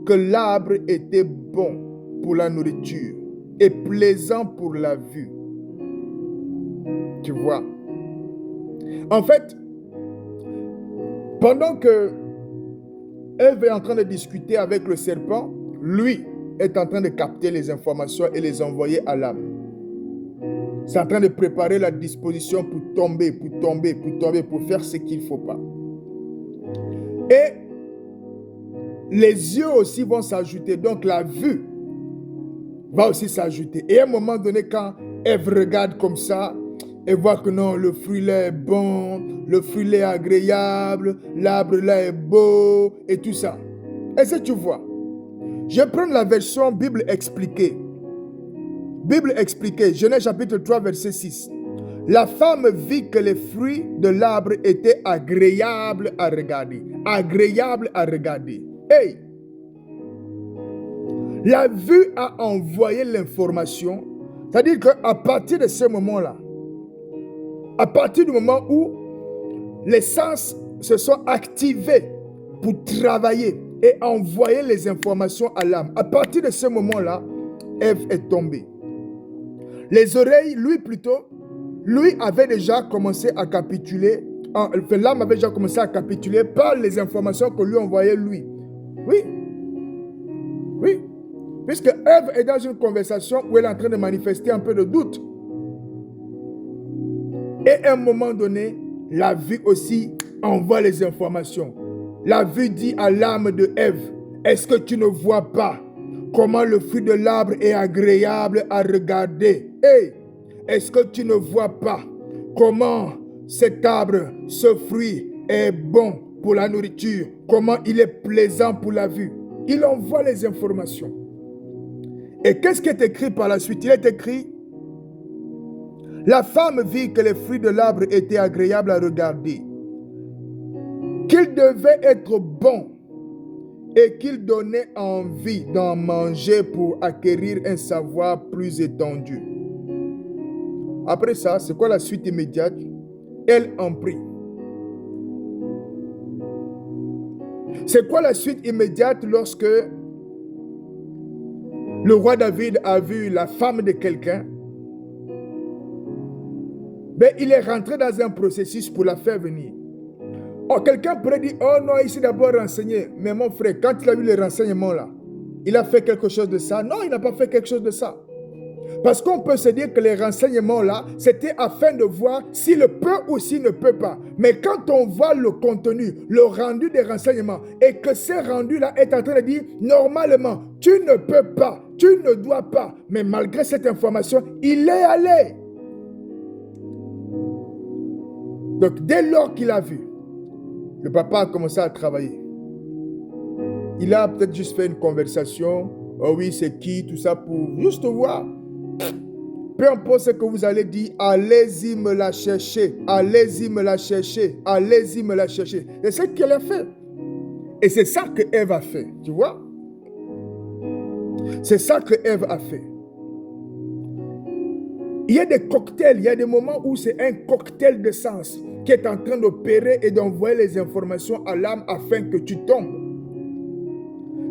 que l'arbre était bon pour la nourriture et plaisant pour la vue. Tu vois. En fait, pendant que Ève est en train de discuter avec le serpent, lui est en train de capter les informations et les envoyer à l'âme. C'est en train de préparer la disposition pour tomber, pour faire ce qu'il ne faut pas. Et les yeux aussi vont s'ajouter. Donc la vue va aussi s'ajouter. Et à un moment donné, quand Ève regarde comme ça, elle voit que non, le fruit là est bon, le fruit là est agréable, l'arbre là est beau, et tout ça. Est-ce que tu vois? Je vais prendre la version Bible expliquée. Bible expliquée, Genèse chapitre 3, verset 6. La femme vit que les fruits de l'arbre étaient agréables à regarder. Agréables à regarder. Hey! La vue a envoyé l'information. C'est-à-dire qu'à partir de ce moment-là, à partir du moment où les sens se sont activés pour travailler et envoyer les informations à l'âme, à partir de ce moment-là, Ève est tombée. Les oreilles, lui avait déjà commencé à capituler, l'âme avait déjà commencé à capituler par les informations que lui envoyait lui. Oui. Puisque Ève est dans une conversation où elle est en train de manifester un peu de doute. Et à un moment donné, la vue aussi envoie les informations. La vue dit à l'âme de Ève, est-ce que tu ne vois pas comment le fruit de l'arbre est agréable à regarder? Hey, est-ce que tu ne vois pas comment cet arbre, ce fruit est bon pour la nourriture? Comment il est plaisant pour la vue? Il envoie les informations. Et qu'est-ce qui est écrit par la suite? Il est écrit, la femme vit que les fruits de l'arbre étaient agréables à regarder, qu'ils devaient être bons et qu'ils donnaient envie d'en manger pour acquérir un savoir plus étendu. Après ça, c'est quoi la suite immédiate? Elle en prit. C'est quoi la suite immédiate lorsque le roi David a vu la femme de quelqu'un? Ben, il est rentré dans un processus pour la faire venir. Oh, quelqu'un pourrait dire, oh non, il s'est d'abord renseigné. Mais mon frère, quand il a eu les renseignements là, il a fait quelque chose de ça? Non, il n'a pas fait quelque chose de ça. Parce qu'on peut se dire que les renseignements là, c'était afin de voir s'il peut ou s'il ne peut pas. Mais quand on voit le contenu, le rendu des renseignements, et que ce rendu là est en train de dire, normalement, tu ne peux pas, tu ne dois pas. Mais malgré cette information, il est allé. Donc, dès lors qu'il a vu, le papa a commencé à travailler. Il a peut-être juste fait une conversation. Oh oui, c'est qui, tout ça, pour juste voir. Peu importe ce que vous allez dire, allez-y me la chercher. Allez-y me la chercher. Allez-y me la chercher. C'est ce qu'elle a fait. Et c'est ça que Ève a fait. Tu vois? C'est ça que Ève a fait. Il y a des cocktails, il y a des moments où c'est un cocktail de sens qui est en train d'opérer et d'envoyer les informations à l'âme afin que tu tombes.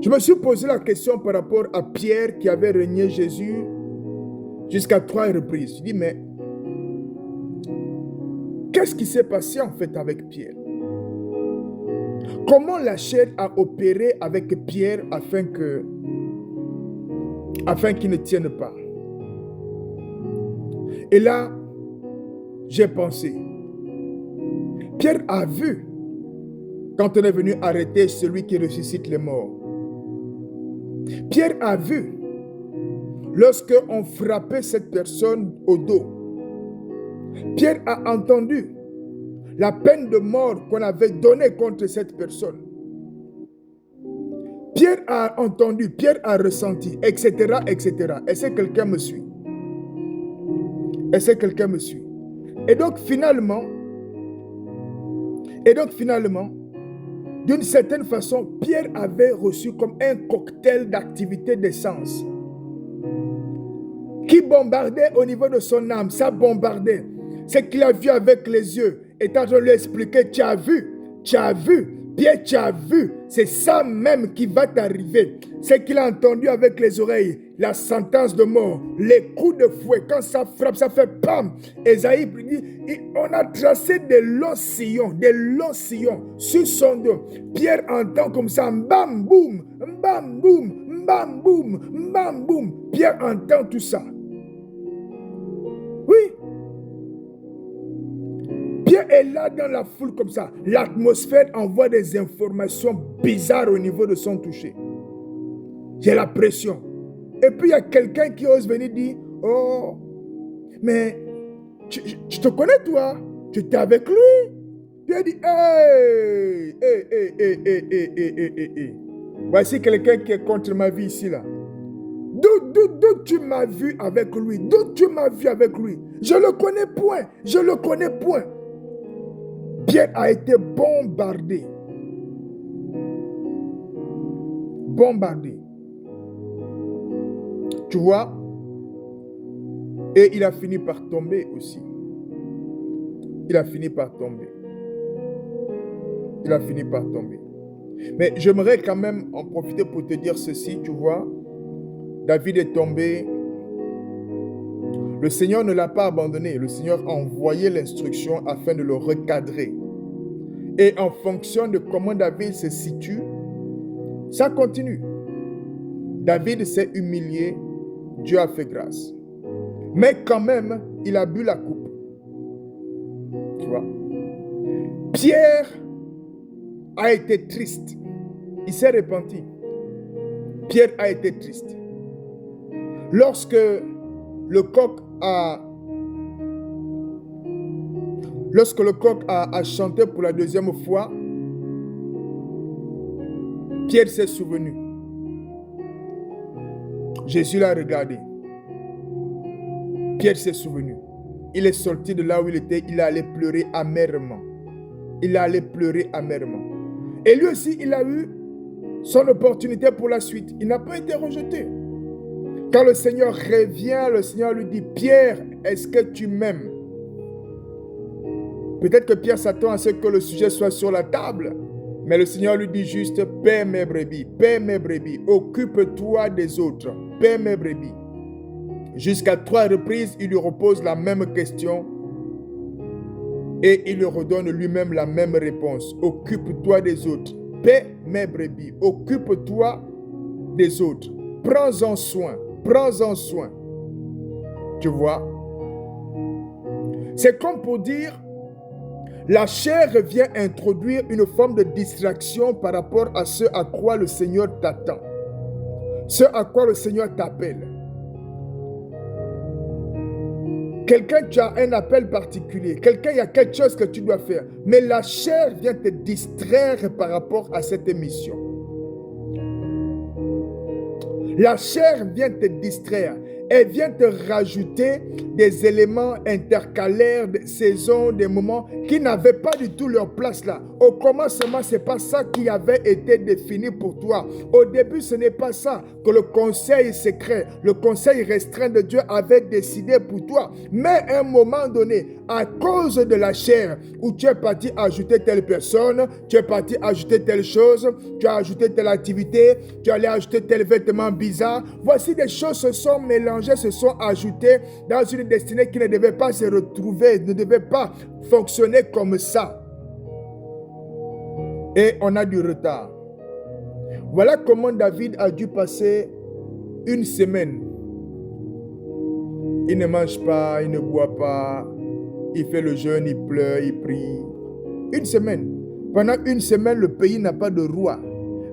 Je me suis posé la question par rapport à Pierre qui avait renié Jésus jusqu'à 3 reprises. Je dis, mais qu'est-ce qui s'est passé en fait avec Pierre? Comment la chair a opéré avec Pierre afin qu'il ne tienne pas? Et là, j'ai pensé, Pierre a vu quand on est venu arrêter celui qui ressuscite les morts. Pierre a vu lorsque on frappait cette personne au dos. Pierre a entendu la peine de mort qu'on avait donnée contre cette personne. Pierre a entendu, Pierre a ressenti, etc., etc. Est-ce que quelqu'un me suit? Est-ce que quelqu'un me suit? Et donc finalement, d'une certaine façon, Pierre avait reçu comme un cocktail d'activités de sens qui bombardait au niveau de son âme. Ça bombardait. Ce qu'il a vu avec les yeux. Et quand je lui ai expliqué, tu as vu, Pierre, tu as vu, c'est ça même qui va t'arriver. Ce qu'il a entendu avec les oreilles, la sentence de mort, les coups de fouet, quand ça frappe, ça fait pam. Esaïe dit, on a tracé des longs sillons sur son dos. Pierre entend comme ça, bam, boum, bam, boum, bam, boum, bam, boum. Pierre entend tout ça. Oui. Pierre est là dans la foule comme ça. L'atmosphère envoie des informations bizarres au niveau de son toucher. J'ai la pression. Et puis il y a quelqu'un qui ose venir dire, oh, mais tu te connais toi? Tu étais avec lui? Puis il dit, hey, hey, hey, hey, hey, hey, hey, hey, hey, hey. Voici quelqu'un qui est contre ma vie ici là. D'où tu m'as vu avec lui? D'où tu m'as vu avec lui? Je le connais point. Je le connais point. Pierre a été bombardé. Bombardé. Tu vois? Et il a fini par tomber aussi. Il a fini par tomber. Il a fini par tomber. Mais j'aimerais quand même en profiter pour te dire ceci, tu vois. David est tombé. Le Seigneur ne l'a pas abandonné. Le Seigneur a envoyé l'instruction afin de le recadrer. Et en fonction de comment David se situe, ça continue. David s'est humilié. Dieu a fait grâce. Mais quand même, il a bu la coupe. Tu vois. Pierre a été triste. Il s'est repenti. Pierre a été triste. Lorsque le coq a chanté pour la deuxième fois, Pierre s'est souvenu. Jésus l'a regardé. Pierre s'est souvenu. Il est sorti de là où il était. Il est allé pleurer amèrement. Il est allé pleurer amèrement. Et lui aussi, il a eu son opportunité pour la suite. Il n'a pas été rejeté. Quand le Seigneur revient, le Seigneur lui dit, Pierre, est-ce que tu m'aimes? Peut-être que Pierre s'attend à ce que le sujet soit sur la table. Mais le Seigneur lui dit juste, paie mes brebis, occupe-toi des autres, paie mes brebis. Jusqu'à 3 reprises, il lui repose la même question et il lui redonne lui-même la même réponse. Occupe-toi des autres, paie mes brebis, occupe-toi des autres, prends-en soin, prends-en soin. Tu vois? C'est comme pour dire, la chair vient introduire une forme de distraction par rapport à ce à quoi le Seigneur t'attend, ce à quoi le Seigneur t'appelle. Quelqu'un, tu as un appel particulier. Quelqu'un, il y a quelque chose que tu dois faire. Mais la chair vient te distraire par rapport à cette mission. La chair vient te distraire. Elle vient te rajouter des éléments intercalaires, des saisons, des moments qui n'avaient pas du tout leur place là. Au commencement, ce n'est pas ça qui avait été défini pour toi. Au début, ce n'est pas ça que le conseil secret, le conseil restreint de Dieu avait décidé pour toi. Mais à un moment donné, à cause de la chair, où tu es parti ajouter telle personne, tu es parti ajouter telle chose, tu as ajouté telle activité, tu allais ajouter tel vêtement bizarre. Voici des choses se sont mélangées, se sont ajoutées dans une destinée qui ne devait pas se retrouver, ne devait pas fonctionner comme ça. Et on a du retard. Voilà comment David a dû passer une semaine. Il ne mange pas, il ne boit pas, il fait le jeûne, il pleure, il prie. Une semaine. Pendant une semaine, le pays n'a pas de roi.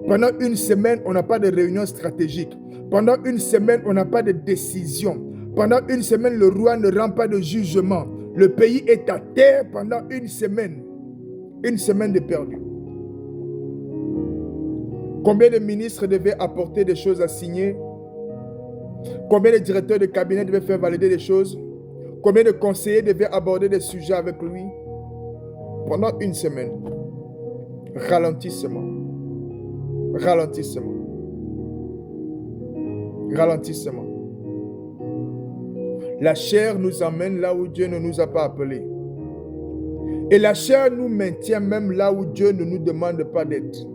Pendant une semaine, on n'a pas de réunion stratégique. Pendant une semaine, on n'a pas de décision. Pendant une semaine, le roi ne rend pas de jugement. Le pays est à terre pendant une semaine. Une semaine de perdu. Combien de ministres devaient apporter des choses à signer? Combien de directeurs de cabinet devaient faire valider des choses? Combien de conseillers devaient aborder des sujets avec lui? Pendant une semaine. Ralentissement. Ralentissement. Ralentissement. La chair nous emmène là où Dieu ne nous a pas appelés. Et la chair nous maintient même là où Dieu ne nous demande pas d'être.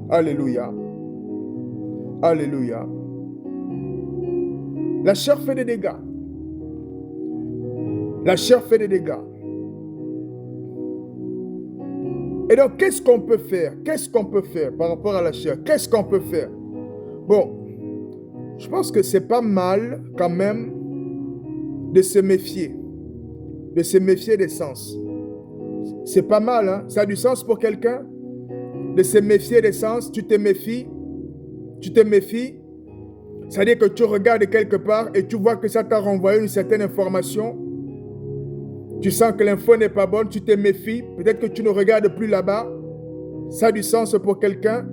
Alléluia. Alléluia. La chair fait des dégâts. La chair fait des dégâts. Et donc, qu'est-ce qu'on peut faire? Qu'est-ce qu'on peut faire par rapport à la chair? Qu'est-ce qu'on peut faire? Bon, je pense que c'est pas mal quand même de se méfier. De se méfier des sens. C'est pas mal, hein? Ça a du sens pour quelqu'un? de se méfier des sens, tu te méfies, c'est-à-dire que tu regardes quelque part et tu vois que ça t'a renvoyé une certaine information, tu sens que l'info n'est pas bonne, tu te méfies, peut-être que tu ne regardes plus là-bas, ça a du sens pour quelqu'un.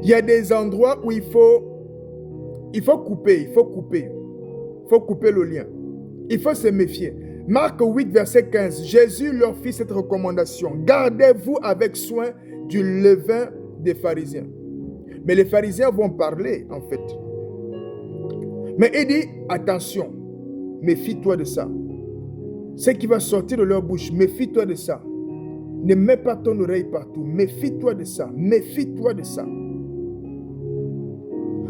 Il y a des endroits où il faut couper le lien. Il faut se méfier. Marc 8, verset 15, Jésus leur fit cette recommandation. Gardez-vous avec soin du levain des pharisiens. Mais les pharisiens vont parler, en fait. Mais il dit, attention, méfie-toi de ça. Ce qui va sortir de leur bouche, méfie-toi de ça. Ne mets pas ton oreille partout. Méfie-toi de ça. Méfie-toi de ça.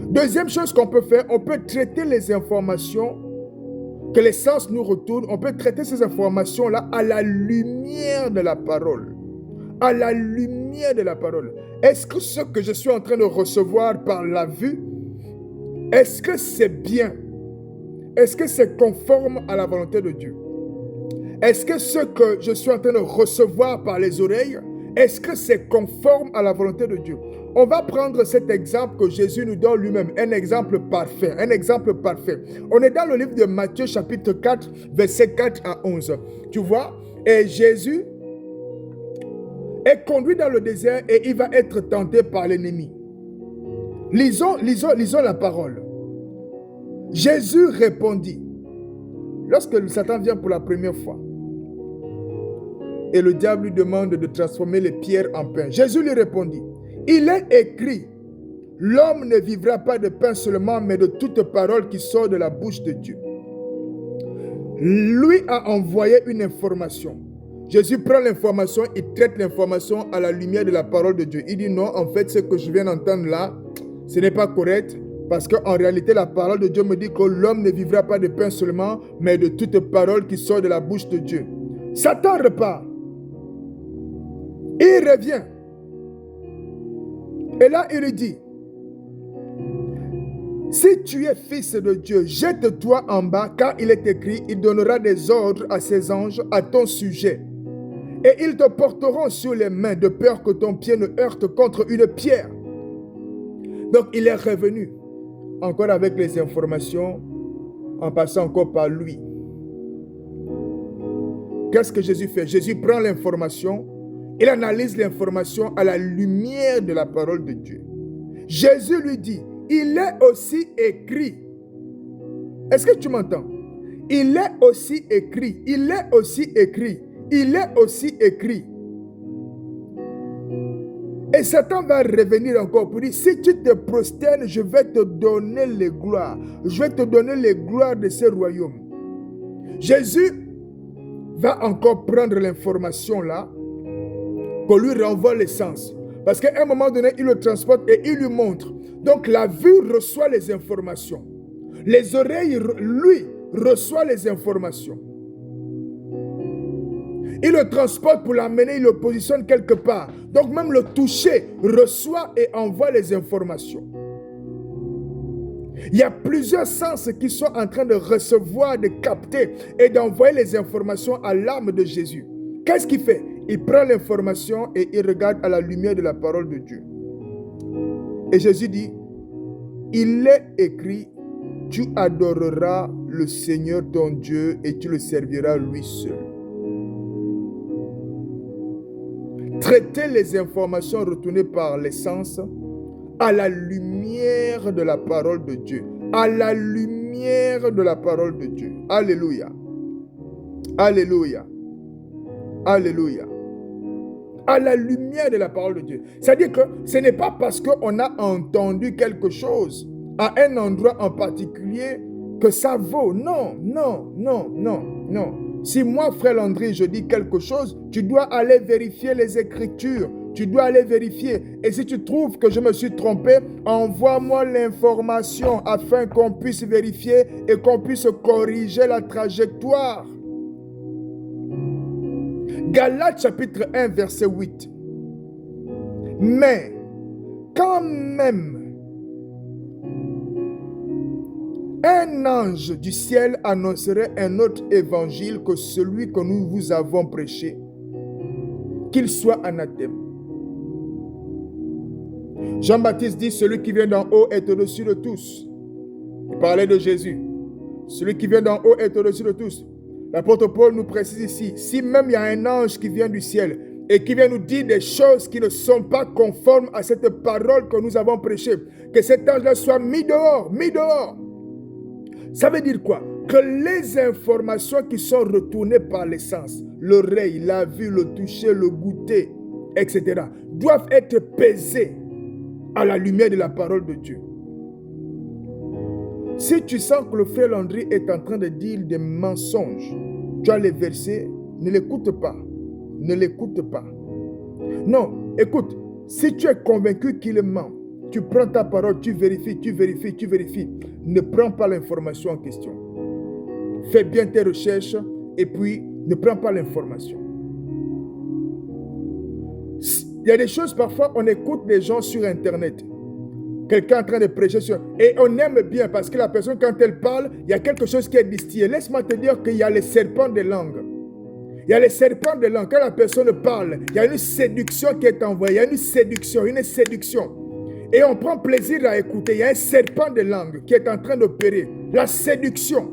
Deuxième chose qu'on peut faire, on peut traiter les informations que les sens nous retournent. On peut traiter ces informations-là à la lumière de la parole. À la lumière de la parole. Est-ce que ce que je suis en train de recevoir par la vue, est-ce que c'est bien? Est-ce que c'est conforme à la volonté de Dieu? Est-ce que ce que je suis en train de recevoir par les oreilles, est-ce que c'est conforme à la volonté de Dieu? On va prendre cet exemple que Jésus nous donne lui-même, un exemple parfait, On est dans le livre de Matthieu chapitre 4, versets 4 à 11. Tu vois, et Jésus est conduit dans le désert et il va être tenté par l'ennemi. Lisons la parole. Jésus répondit, lorsque Satan vient pour la première fois, et le diable lui demande de transformer les pierres en pain. Jésus lui répondit, il est écrit, l'homme ne vivra pas de pain seulement, mais de toute parole qui sort de la bouche de Dieu. Lui a envoyé une information. Jésus prend l'information, il traite l'information à la lumière de la parole de Dieu. Il dit non, en fait, ce que je viens d'entendre là, ce n'est pas correct, parce qu'en réalité, la parole de Dieu me dit que l'homme ne vivra pas de pain seulement, mais de toute parole qui sort de la bouche de Dieu. Satan repart. Il revient. Et là, il lui dit, si tu es fils de Dieu, jette-toi en bas, car il est écrit, il donnera des ordres à ses anges à ton sujet. Et ils te porteront sur les mains, de peur que ton pied ne heurte contre une pierre. Donc, il est revenu, encore avec les informations, en passant encore par lui. Qu'est-ce que Jésus fait? Jésus prend l'information, il analyse l'information à la lumière de la parole de Dieu. Jésus lui dit, il est aussi écrit. Est-ce que tu m'entends? Il est aussi écrit. Il est aussi écrit. Il est aussi écrit. Et Satan va revenir encore pour dire, si tu te prosternes, je vais te donner les gloires. Je vais te donner les gloires de ce royaume. Jésus va encore prendre l'information là, qu'on lui renvoie l'essence. Parce qu'à un moment donné, il le transporte et il lui montre. Donc la vue reçoit les informations. Les oreilles, lui, reçoit les informations. Il le transporte pour l'amener, il le positionne quelque part. Donc même le toucher reçoit et envoie les informations. Il y a plusieurs sens qui sont en train de recevoir, de capter et d'envoyer les informations à l'âme de Jésus. Qu'est-ce qu'il fait? Il prend l'information et il regarde à la lumière de la parole de Dieu. Et Jésus dit, il est écrit, tu adoreras le Seigneur ton Dieu et tu le serviras lui seul. Traiter les informations retournées par les sens à la lumière de la parole de Dieu. À la lumière de la parole de Dieu. Alléluia. Alléluia. Alléluia. À la lumière de la parole de Dieu. C'est-à-dire que ce n'est pas parce qu'on a entendu quelque chose à un endroit en particulier que ça vaut. Non, non, non, non, non. Si moi, frère Landry, je dis quelque chose, tu dois aller vérifier les Écritures. Tu dois aller vérifier. Et si tu trouves que je me suis trompé, envoie-moi l'information afin qu'on puisse vérifier et qu'on puisse corriger la trajectoire. Galates chapitre 1, verset 8. Mais, quand même, un ange du ciel annoncerait un autre évangile que celui que nous vous avons prêché, qu'il soit anathème. Jean-Baptiste dit, celui qui vient d'en haut est au-dessus de tous. Il parlait de Jésus. Celui qui vient d'en haut est au-dessus de tous. L'apôtre Paul nous précise ici, si même il y a un ange qui vient du ciel et qui vient nous dire des choses qui ne sont pas conformes à cette parole que nous avons prêchée, que cet ange-là soit mis dehors, mis dehors. Ça veut dire quoi? Que les informations qui sont retournées par les sens, l'oreille, la vue, le toucher, le goûter, etc., doivent être pesées à la lumière de la parole de Dieu. Si tu sens que le frère Landry est en train de dire des mensonges, tu as les versets, ne l'écoute pas. Ne l'écoute pas. Non, écoute, si tu es convaincu qu'il ment, tu prends ta parole, tu vérifies, tu vérifies, tu vérifies. Ne prends pas l'information en question. Fais bien tes recherches et puis ne prends pas l'information. Il y a des choses, parfois, on écoute des gens sur Internet. Quelqu'un en train de prêcher sur... Et on aime bien parce que la personne, quand elle parle, il y a quelque chose qui est distillé. Laisse-moi te dire qu'il y a les serpents de langue. Il y a les serpents de langue. Quand la personne parle, il y a une séduction qui est envoyée. Il y a une séduction, une séduction. Et on prend plaisir à écouter. Il y a un serpent de langue qui est en train d'opérer. La séduction.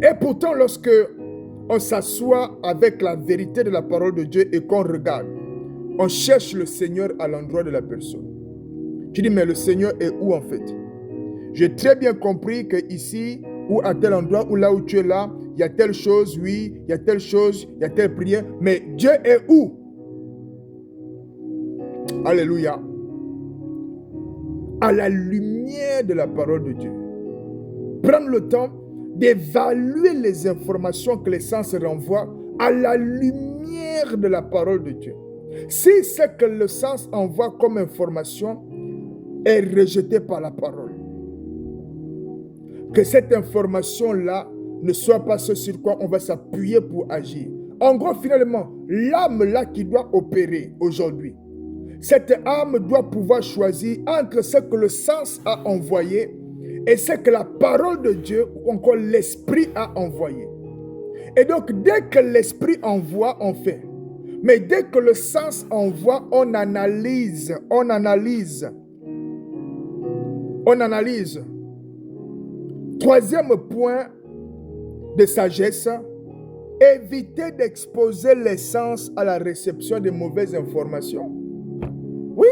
Et pourtant, lorsque on s'assoit avec la vérité de la parole de Dieu et qu'on regarde, on cherche le Seigneur à l'endroit de la personne. Tu dis, mais le Seigneur est où en fait? J'ai très bien compris que ici, ou à tel endroit, ou là où tu es là, il y a telle chose, oui, il y a telle chose, il y a telle prière, mais Dieu est où? Alléluia. À la lumière de la parole de Dieu. Prendre le temps d'évaluer les informations que les sens renvoient à la lumière de la parole de Dieu. Si ce que le sens envoie comme information est rejeté par la parole, que cette information-là ne soit pas ce sur quoi on va s'appuyer pour agir. En gros, finalement, l'âme-là qui doit opérer aujourd'hui, cette âme doit pouvoir choisir entre ce que le sens a envoyé et ce que la parole de Dieu ou encore l'esprit a envoyé. Et donc, dès que l'esprit envoie, on fait. Mais dès que le sens envoie, on analyse. On analyse. On analyse. Troisième point de sagesse, éviter d'exposer les sens à la réception de mauvaises informations. Oui.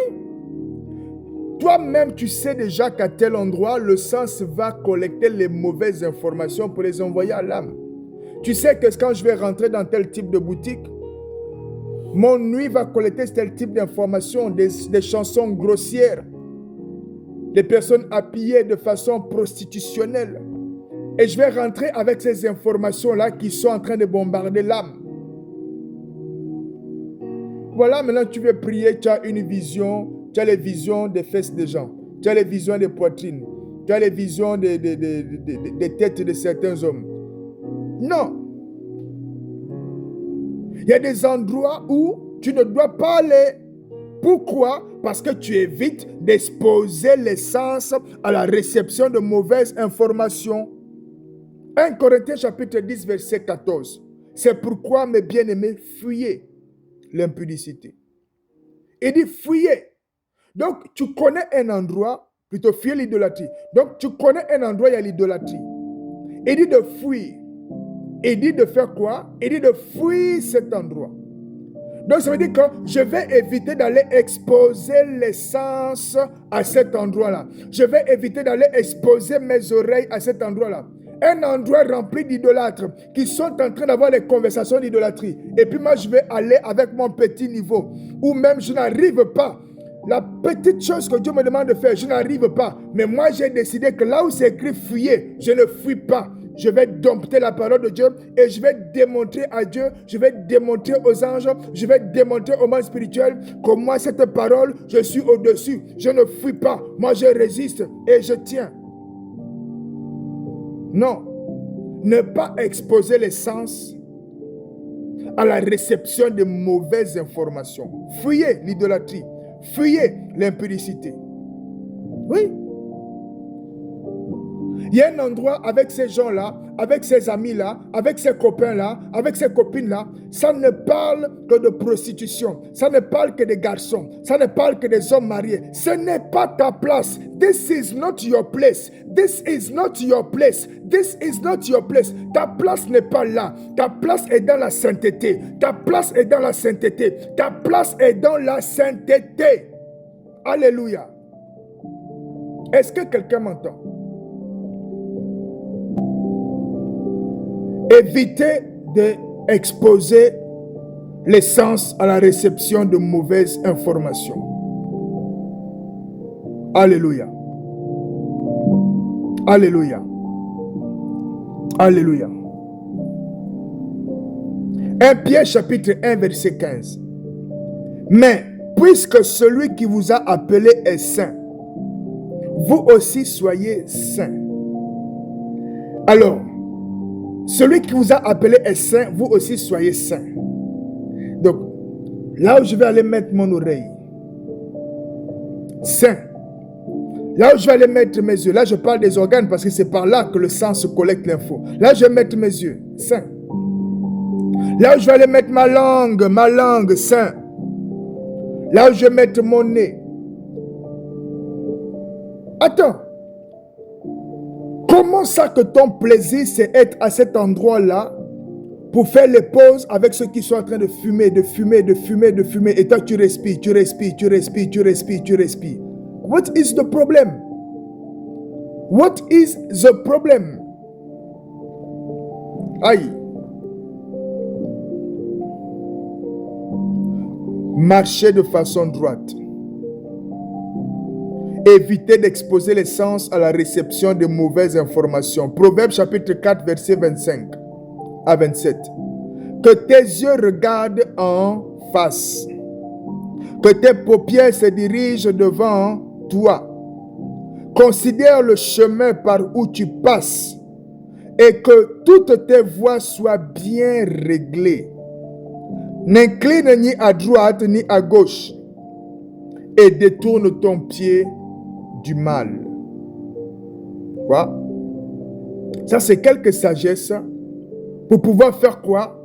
Toi-même, tu sais déjà qu'à tel endroit, le sens va collecter les mauvaises informations pour les envoyer à l'âme. Tu sais que quand je vais rentrer dans tel type de boutique, mon nuit va collecter tel type d'informations, des chansons grossières, des personnes habillées de façon prostitutionnelle. Et je vais rentrer avec ces informations-là qui sont en train de bombarder l'âme. Voilà, maintenant tu veux prier, tu as une vision, tu as les visions des fesses des gens, tu as les visions des poitrines, tu as les visions des têtes de certains hommes. Non. Il y a des endroits où tu ne dois pas aller. Pourquoi? Parce que tu évites d'exposer les sens à la réception de mauvaises informations. 1 Corinthiens chapitre 10, verset 14. C'est pourquoi, mes bien-aimés, fuyez l'impudicité. Il dit fuyez. Donc, tu connais un endroit, plutôt fuyez l'idolâtrie. Donc, tu connais un endroit, il y a l'idolâtrie. Il dit de fuir. Il dit de faire quoi? Il dit de fuir cet endroit. Donc, ça veut dire que je vais éviter d'aller exposer les sens à cet endroit-là. Je vais éviter d'aller exposer mes oreilles à cet endroit-là. Un endroit rempli d'idolâtres qui sont en train d'avoir des conversations d'idolâtrie. Et puis moi, je vais aller avec mon petit niveau. Ou même, je n'arrive pas. La petite chose que Dieu me demande de faire, je n'arrive pas. Mais moi, j'ai décidé que là où c'est écrit fuyez, je ne fuis pas. Je vais dompter la parole de Dieu et je vais démontrer à Dieu, je vais démontrer aux anges, je vais démontrer au monde spirituel que moi, cette parole, je suis au-dessus. Je ne fuis pas. Moi, je résiste et je tiens. Non. Ne pas exposer les sens à la réception de mauvaises informations. Fuyez l'idolâtrie. Fuyez l'impudicité. Oui. Il y a un endroit avec ces gens-là, avec ces amis-là, avec ces copains-là, avec ces copines-là. Ça ne parle que de prostitution. Ça ne parle que des garçons. Ça ne parle que des hommes mariés. Ce n'est pas ta place. This is not your place. This is not your place. This is not your place. Ta place n'est pas là. Ta place est dans la sainteté. Ta place est dans la sainteté. Ta place est dans la sainteté. Alléluia. Est-ce que quelqu'un m'entend? Évitez d'exposer les sens à la réception de mauvaises informations. Alléluia. Alléluia. Alléluia. 1 Pierre chapitre 1 verset 15. Mais puisque celui qui vous a appelé est saint, vous aussi soyez saints. Alors, celui qui vous a appelé est saint, vous aussi soyez saints. Donc, là où je vais aller mettre mon oreille, saint. Là où je vais aller mettre mes yeux, là je parle des organes parce que c'est par là que le sang se collecte l'info. Là je vais mettre mes yeux, saint. Là où je vais aller mettre ma langue, saint. Là où je vais mettre mon nez. Attends. Comment ça que ton plaisir, c'est être à cet endroit-là pour faire les pauses avec ceux qui sont en train de fumer, de fumer. Et toi, tu respires. What is the problem? What is the problem? Aïe. Marchez de façon droite. Évitez d'exposer les sens à la réception de mauvaises informations. Proverbe chapitre 4, verset 25 à 27. Que tes yeux regardent en face. Que tes paupières se dirigent devant toi. Considère le chemin par où tu passes et que toutes tes voies soient bien réglées. N'incline ni à droite ni à gauche et détourne ton pied du mal. Quoi? Ça, c'est quelques sagesses pour pouvoir faire quoi?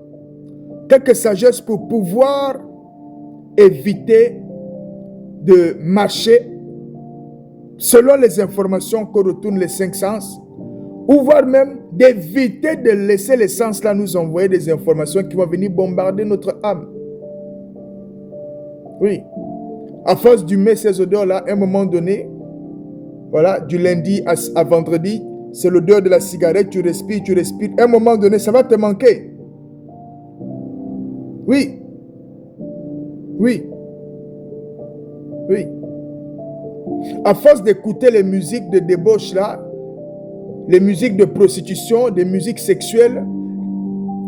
Quelques sagesses pour pouvoir éviter de marcher selon les informations que retournent les cinq sens, ou voire même d'éviter de laisser les sens là nous envoyer des informations qui vont venir bombarder notre âme. Oui. À force d'humer ces odeurs-là, à un moment donné, voilà, du lundi à vendredi, c'est l'odeur de la cigarette, tu respires. À un moment donné, ça va te manquer. Oui. À force d'écouter les musiques de débauche là, les musiques de prostitution, des musiques sexuelles,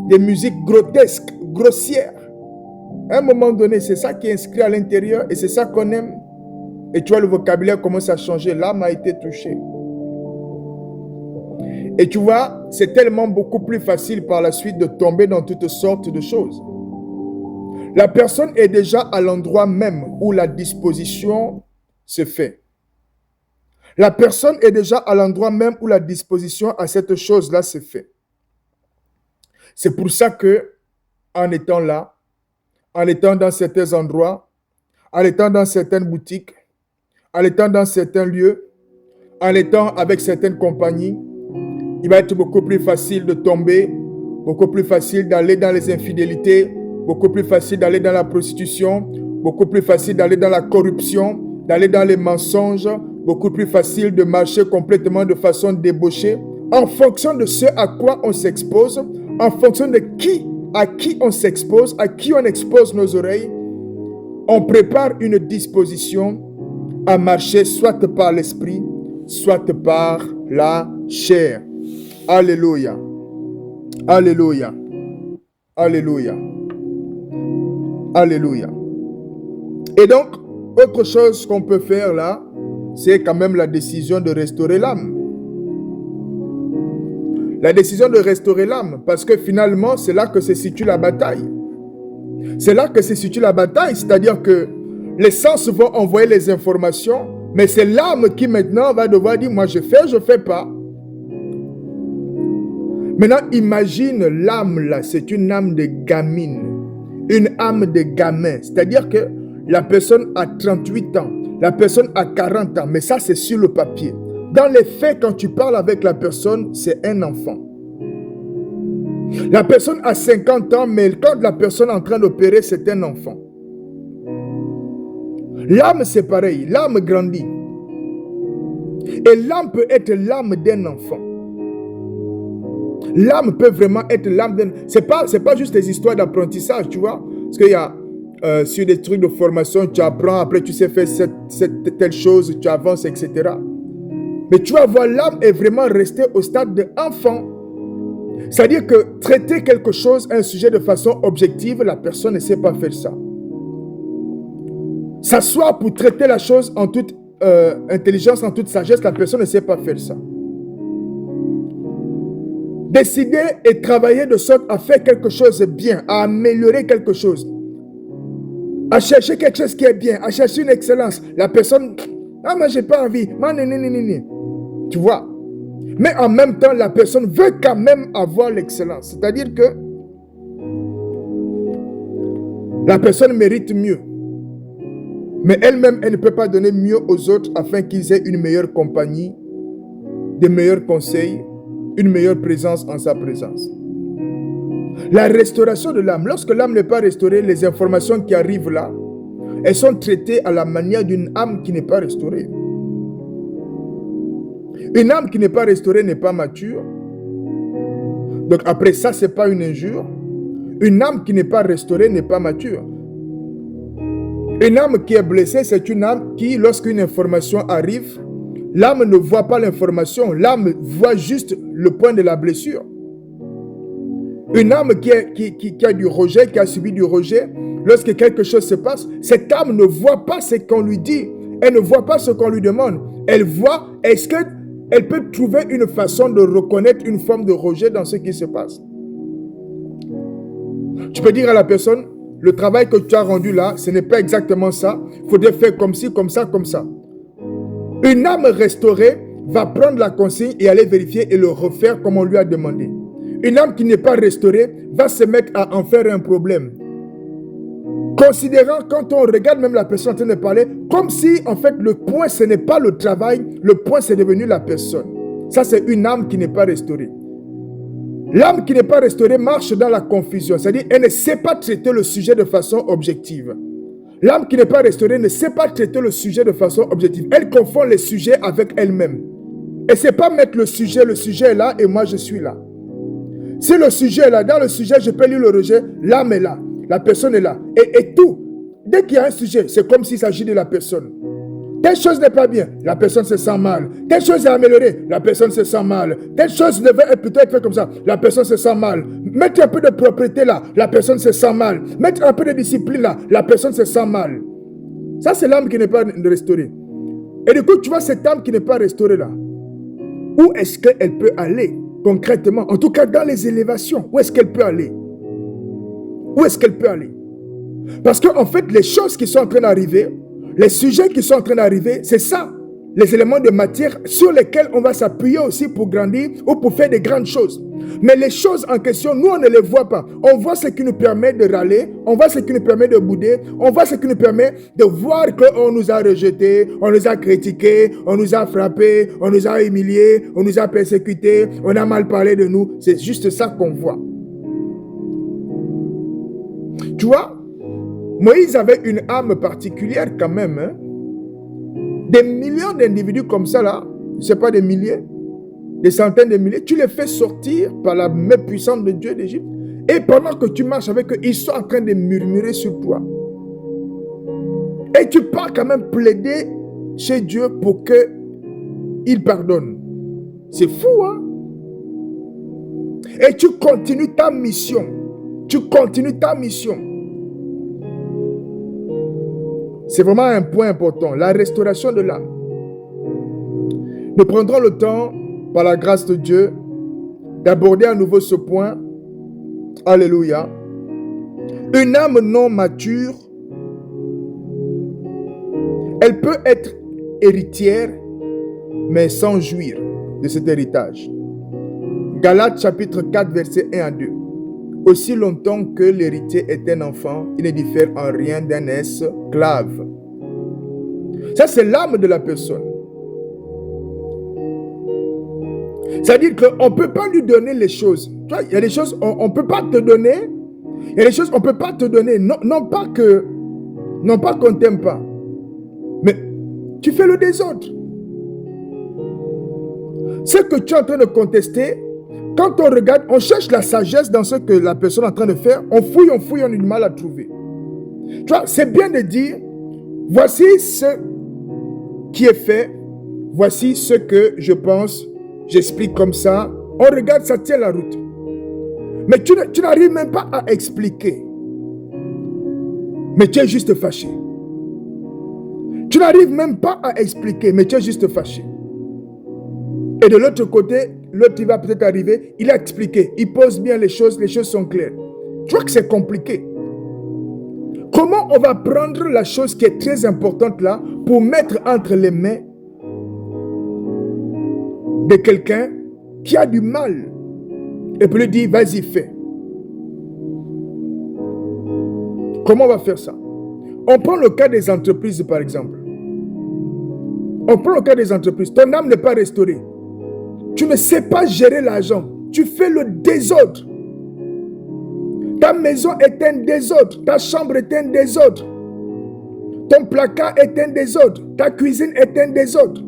des musiques grotesques, grossières, à un moment donné, c'est ça qui est inscrit à l'intérieur et c'est ça qu'on aime. Et tu vois, le vocabulaire commence à changer. L'âme a été touchée. Et tu vois, c'est tellement beaucoup plus facile par la suite de tomber dans toutes sortes de choses. La personne est déjà à l'endroit même où la disposition se fait. La personne est déjà à l'endroit même où la disposition à cette chose-là se fait. C'est pour ça que, en étant là, en étant dans certains endroits, en étant dans certaines boutiques, en étant dans certains lieux, en étant avec certaines compagnies, il va être beaucoup plus facile de tomber, beaucoup plus facile d'aller dans les infidélités, beaucoup plus facile d'aller dans la prostitution, beaucoup plus facile d'aller dans la corruption, d'aller dans les mensonges, beaucoup plus facile de marcher complètement de façon débauchée, en fonction de ce à quoi on s'expose, en fonction de à qui on s'expose, à qui on expose nos oreilles, on prépare une disposition à marcher soit par l'esprit, soit par la chair. Alléluia. Alléluia. Alléluia. Alléluia. Et donc, autre chose qu'on peut faire là, c'est quand même la décision de restaurer l'âme. La décision de restaurer l'âme, parce que finalement, c'est là que se situe la bataille. C'est là que se situe la bataille, c'est-à-dire que les sens vont envoyer les informations, mais c'est l'âme qui maintenant va devoir dire, moi je fais pas. Maintenant, imagine l'âme là, c'est une âme de gamine, une âme de gamin. C'est-à-dire que la personne a 38 ans, la personne a 40 ans, mais ça c'est sur le papier. Dans les faits, quand tu parles avec la personne, c'est un enfant. La personne a 50 ans, mais quand la personne est en train d'opérer, c'est un enfant. L'âme, c'est pareil. L'âme grandit. Et l'âme peut être l'âme d'un enfant. L'âme peut vraiment être l'âme d'un... C'est pas juste des histoires d'apprentissage, tu vois. Parce qu'il y a sur des trucs de formation, tu apprends, après tu sais faire telle chose, tu avances, etc. Mais tu vas voir, l'âme est vraiment restée au stade d'enfant. C'est-à-dire que traiter quelque chose, un sujet de façon objective, la personne ne sait pas faire ça. S'asseoir pour traiter la chose en toute intelligence, en toute sagesse, la personne ne sait pas faire ça. Décider et travailler de sorte à faire quelque chose de bien, à améliorer quelque chose, à chercher quelque chose qui est bien, à chercher une excellence. La personne, ah mais j'ai pas envie, tu vois. Mais en même temps, la personne veut quand même avoir l'excellence. C'est-à-dire que la personne mérite mieux. Mais elle-même, elle ne peut pas donner mieux aux autres afin qu'ils aient une meilleure compagnie, des meilleurs conseils, une meilleure présence en sa présence. La restauration de l'âme. Lorsque l'âme n'est pas restaurée, les informations qui arrivent là, elles sont traitées à la manière d'une âme qui n'est pas restaurée. Une âme qui n'est pas restaurée n'est pas mature. Donc après ça, ce n'est pas une injure. Une âme qui n'est pas restaurée n'est pas mature. Une âme qui est blessée, c'est une âme qui, lorsqu'une information arrive, l'âme ne voit pas l'information, l'âme voit juste le point de la blessure. Une âme qui a du rejet, qui a subi du rejet, lorsque quelque chose se passe, cette âme ne voit pas ce qu'on lui dit, elle ne voit pas ce qu'on lui demande. Elle voit, est-ce qu'elle peut trouver une façon de reconnaître une forme de rejet dans ce qui se passe. Tu peux dire à la personne, le travail que tu as rendu là, ce n'est pas exactement ça. Il faudrait faire comme ci, comme ça, comme ça. Une âme restaurée va prendre la consigne et aller vérifier et le refaire comme on lui a demandé. Une âme qui n'est pas restaurée va se mettre à en faire un problème. Considérant, quand on regarde même la personne en train de parler, comme si en fait le point ce n'est pas le travail, le point c'est devenu la personne. Ça c'est une âme qui n'est pas restaurée. L'âme qui n'est pas restaurée marche dans la confusion, c'est-à-dire elle ne sait pas traiter le sujet de façon objective. L'âme qui n'est pas restaurée ne sait pas traiter le sujet de façon objective. Elle confond les sujets avec elle-même. Elle ne sait pas mettre le sujet est là et moi je suis là. Si le sujet est là, dans le sujet je peux lire le rejet, l'âme est là, la personne est là. Et tout, dès qu'il y a un sujet, c'est comme s'il s'agit de la personne. Telle chose n'est pas bien, la personne se sent mal. Telle chose est améliorée, la personne se sent mal. Telle chose devait être plutôt être faite comme ça, la personne se sent mal. Mettre un peu de propriété là, la personne se sent mal. Mettre un peu de discipline là, la personne se sent mal. Ça, c'est l'âme qui n'est pas restaurée. Et du coup, tu vois cette âme qui n'est pas restaurée là. Où est-ce qu'elle peut aller concrètement? En tout cas, dans les élévations, où est-ce qu'elle peut aller? Où est-ce qu'elle peut aller? Parce qu'en fait, les choses qui sont en train d'arriver, les sujets qui sont en train d'arriver, c'est ça, les éléments de matière sur lesquels on va s'appuyer aussi pour grandir ou pour faire des grandes choses. Mais les choses en question, nous, on ne les voit pas. On voit ce qui nous permet de râler, on voit ce qui nous permet de bouder, on voit ce qui nous permet de voir qu'on nous a rejetés, on nous a critiqués, on nous a frappés, on nous a humiliés, on nous a persécutés, on a mal parlé de nous. C'est juste ça qu'on voit. Tu vois, Moïse avait une âme particulière quand même. Hein? Des millions d'individus comme ça là, je ne sais pas des milliers, des centaines de milliers, tu les fais sortir par la main puissante de Dieu d'Égypte. Et pendant que tu marches avec eux, ils sont en train de murmurer sur toi. Et tu pars quand même plaider chez Dieu pour qu'il pardonne. C'est fou, hein? Et tu continues ta mission. Tu continues ta mission. C'est vraiment un point important, la restauration de l'âme. Nous prendrons le temps, par la grâce de Dieu, d'aborder à nouveau ce point. Alléluia. Une âme non mature, elle peut être héritière, mais sans jouir de cet héritage. Galates chapitre 4, verset 1 à 2. Aussi longtemps que l'héritier est un enfant, il ne diffère en rien d'un esclave. Ça, c'est l'âme de la personne. C'est-à-dire qu'on ne peut pas lui donner les choses. Tu vois, il y a des choses on ne peut pas te donner. Il y a des choses qu'on ne peut pas te donner. Non pas qu'on ne t'aime pas. Mais tu fais le désordre. Ce que tu es en train de contester, quand on regarde, on cherche la sagesse dans ce que la personne est en train de faire. On fouille, on a du mal à trouver. Tu vois, c'est bien de dire, voici ce qui est fait, voici ce que je pense, j'explique comme ça. On regarde, ça tient la route. Mais tu n'arrives même pas à expliquer. Mais tu es juste fâché. Tu n'arrives même pas à expliquer, mais tu es juste fâché. Et de l'autre côté, l'autre il va peut-être arriver, il a expliqué, il pose bien les choses sont claires. Tu vois que c'est compliqué. Comment on va prendre la chose qui est très importante là pour mettre entre les mains de quelqu'un qui a du mal et puis lui dire, vas-y, fais. Comment on va faire ça? On prend le cas des entreprises, par exemple. On prend le cas des entreprises. Ton âme n'est pas restaurée. Tu ne sais pas gérer l'argent. Tu fais le désordre. Ta maison est un désordre. Ta chambre est un désordre. Ton placard est un désordre. Ta cuisine est un désordre.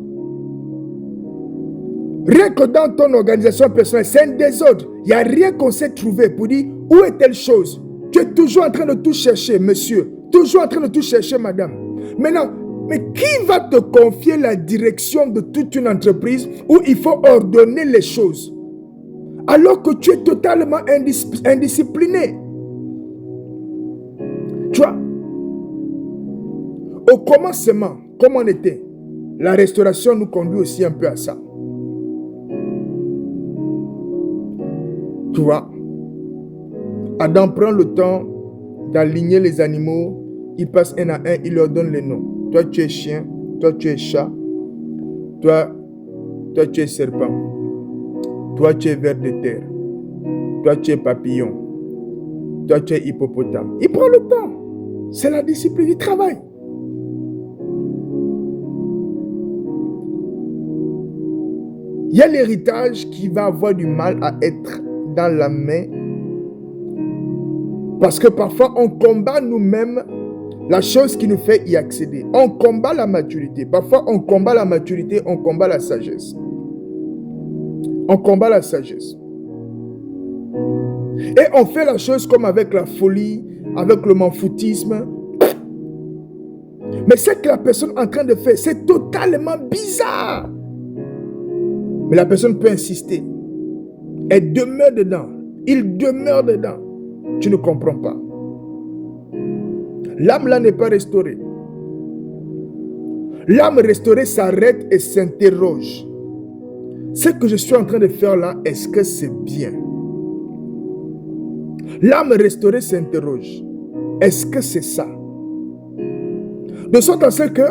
Rien que dans ton organisation personnelle, c'est un désordre. Il n'y a rien qu'on sait trouver pour dire où est telle chose. Tu es toujours en train de tout chercher, monsieur. Toujours en train de tout chercher, madame. Maintenant, mais qui va te confier la direction de toute une entreprise où il faut ordonner les choses alors que tu es totalement indiscipliné? Tu vois, au commencement, comme on était, la restauration nous conduit aussi un peu à ça. Tu vois, Adam prend le temps d'aligner les animaux, il passe un à un, il leur donne les noms. Toi, tu es chien, toi, tu es chat, toi, tu es serpent, toi, tu es ver de terre, toi, tu es papillon, toi, tu es hippopotame. Il prend le temps. C'est la discipline du travail. Il y a l'héritage qui va avoir du mal à être dans la main parce que parfois on combat nous-mêmes la chose qui nous fait y accéder. On combat la maturité. Parfois on combat la maturité, on combat la sagesse. On combat la sagesse. Et on fait la chose comme avec la folie, avec le manfoutisme. Mais ce que la personne est en train de faire, c'est totalement bizarre. Mais la personne peut insister. Elle demeure dedans. Il demeure dedans. Tu ne comprends pas. L'âme là n'est pas restaurée. L'âme restaurée s'arrête et s'interroge. Ce que je suis en train de faire là, est-ce que c'est bien? L'âme restaurée s'interroge. Est-ce que c'est ça? De sorte à ce que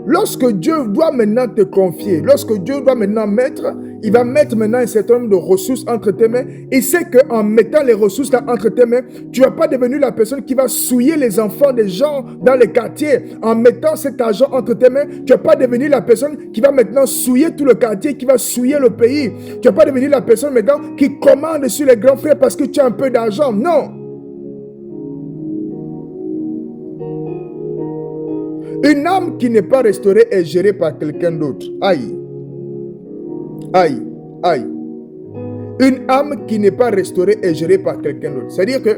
lorsque Dieu doit maintenant te confier, lorsque Dieu doit maintenant il va mettre maintenant un certain nombre de ressources entre tes mains. Il sait qu'en mettant les ressources là entre tes mains, tu ne vas pas devenir la personne qui va souiller les enfants des gens dans les quartiers. En mettant cet argent entre tes mains, tu ne vas pas devenir la personne qui va maintenant souiller tout le quartier, qui va souiller le pays. Tu ne vas pas devenir la personne maintenant qui commande sur les grands frères parce que tu as un peu d'argent. Non. Une âme qui n'est pas restaurée est gérée par quelqu'un d'autre. Aïe. Aïe. Aïe. Une âme qui n'est pas restaurée est gérée par quelqu'un d'autre. C'est-à-dire que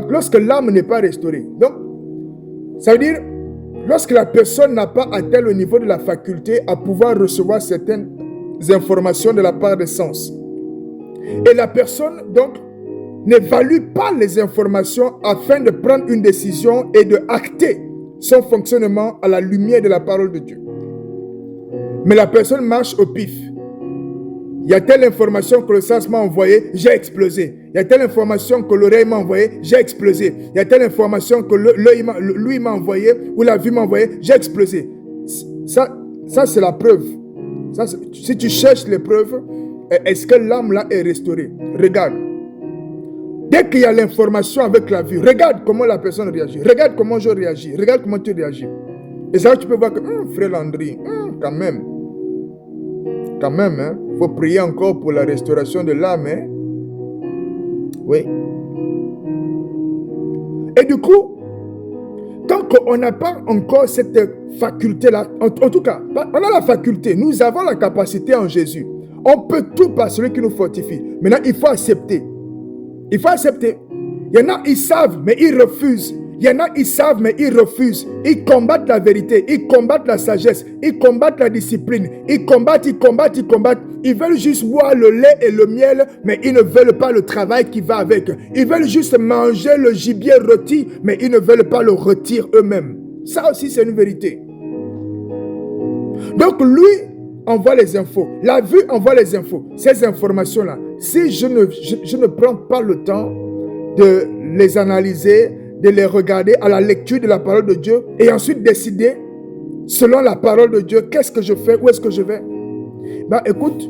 lorsque l'âme n'est pas restaurée, donc, ça veut dire lorsque la personne n'a pas atteint le niveau de la faculté à pouvoir recevoir certaines informations de la part des sens. Et la personne, donc, n'évalue pas les informations afin de prendre une décision et de acter son fonctionnement à la lumière de la parole de Dieu. Mais la personne marche au pif. Il y a telle information que le sens m'a envoyée, j'ai explosé. Il y a telle information que l'oreille m'a envoyée, j'ai explosé. Il y a telle information que lui m'a envoyée ou la vue m'a envoyée, j'ai explosé. Ça c'est la preuve. Ça, si tu cherches les preuves, est-ce que l'âme là est restaurée? Regarde. Dès qu'il y a l'information avec la vue, regarde comment la personne réagit. Regarde comment je réagis. Regarde comment tu réagis. Et ça, tu peux voir que, frère Landry, quand même, hein, faut prier encore pour la restauration de l'âme, hein. Oui. Et du coup, tant qu'on n'a pas encore cette faculté-là, en tout cas, on a la faculté, nous avons la capacité en Jésus. On peut tout par celui qui nous fortifie. Maintenant, il faut accepter. Il faut accepter. Il y en a, ils savent, mais ils refusent. Il y en a, ils savent, mais ils refusent. Ils combattent la vérité, ils combattent la sagesse, ils combattent la discipline. Ils combattent. Ils veulent juste boire le lait et le miel, mais ils ne veulent pas le travail qui va avec. Ils veulent juste manger le gibier rôti, mais ils ne veulent pas le rôtir eux-mêmes. Ça aussi, c'est une vérité. Donc, lui envoie les infos. La vue envoie les infos. Ces informations-là, si je ne prends pas le temps de les analyser, de les regarder à la lecture de la parole de Dieu et ensuite décider, selon la parole de Dieu, qu'est-ce que je fais, où est-ce que je vais? Écoute,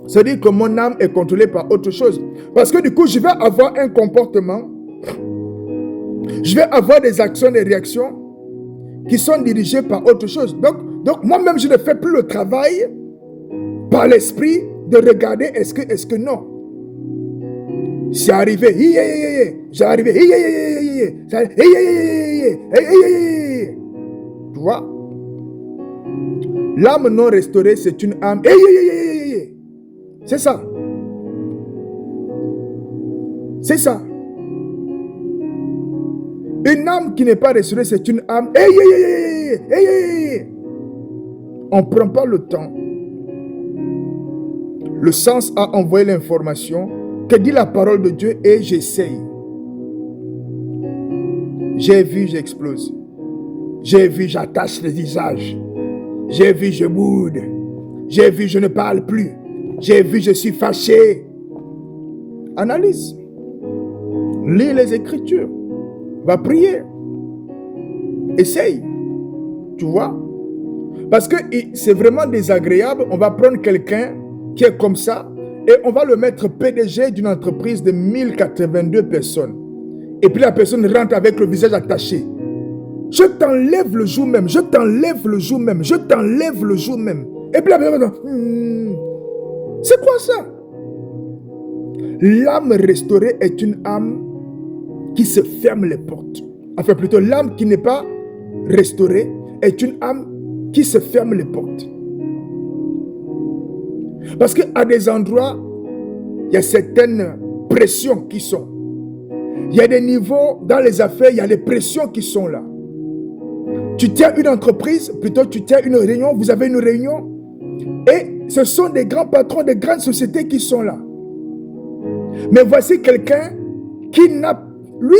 ça dit que mon âme est contrôlée par autre chose. Parce que du coup, je vais avoir un comportement, je vais avoir des actions, des réactions qui sont dirigées par autre chose. Donc moi-même, je ne fais plus le travail par l'esprit de regarder est-ce que non. C'est arrivé, j'ai arrivé, tu vois, l'âme non restaurée, c'est une âme, c'est ça, c'est ça. Une âme qui n'est pas restaurée, c'est une âme, on ne prend pas le temps. Le sens a envoyé l'information que dit la parole de Dieu et j'essaye. J'ai vu, j'explose. J'ai vu, j'attache le visage. J'ai vu, je boude. J'ai vu, je ne parle plus. J'ai vu, je suis fâché. Analyse. Lis les Écritures. Va prier. Essaye. Tu vois? Parce que c'est vraiment désagréable. On va prendre quelqu'un qui est comme ça et on va le mettre PDG d'une entreprise de 1082 personnes. Et puis la personne rentre avec le visage attaché. Je t'enlève le jour même. Je t'enlève le jour même. Je t'enlève le jour même. Et puis la personne c'est quoi ça? L'âme restaurée est une âme qui se ferme les portes. Enfin plutôt l'âme qui n'est pas restaurée est une âme qui se ferme les portes. Parce qu'à des endroits, il y a certaines pressions qui sont. Il y a des niveaux dans les affaires, il y a des pressions qui sont là. Tu tiens une entreprise, plutôt tu tiens une réunion, vous avez une réunion, et ce sont des grands patrons de grandes sociétés qui sont là. Mais voici quelqu'un qui n'a, lui,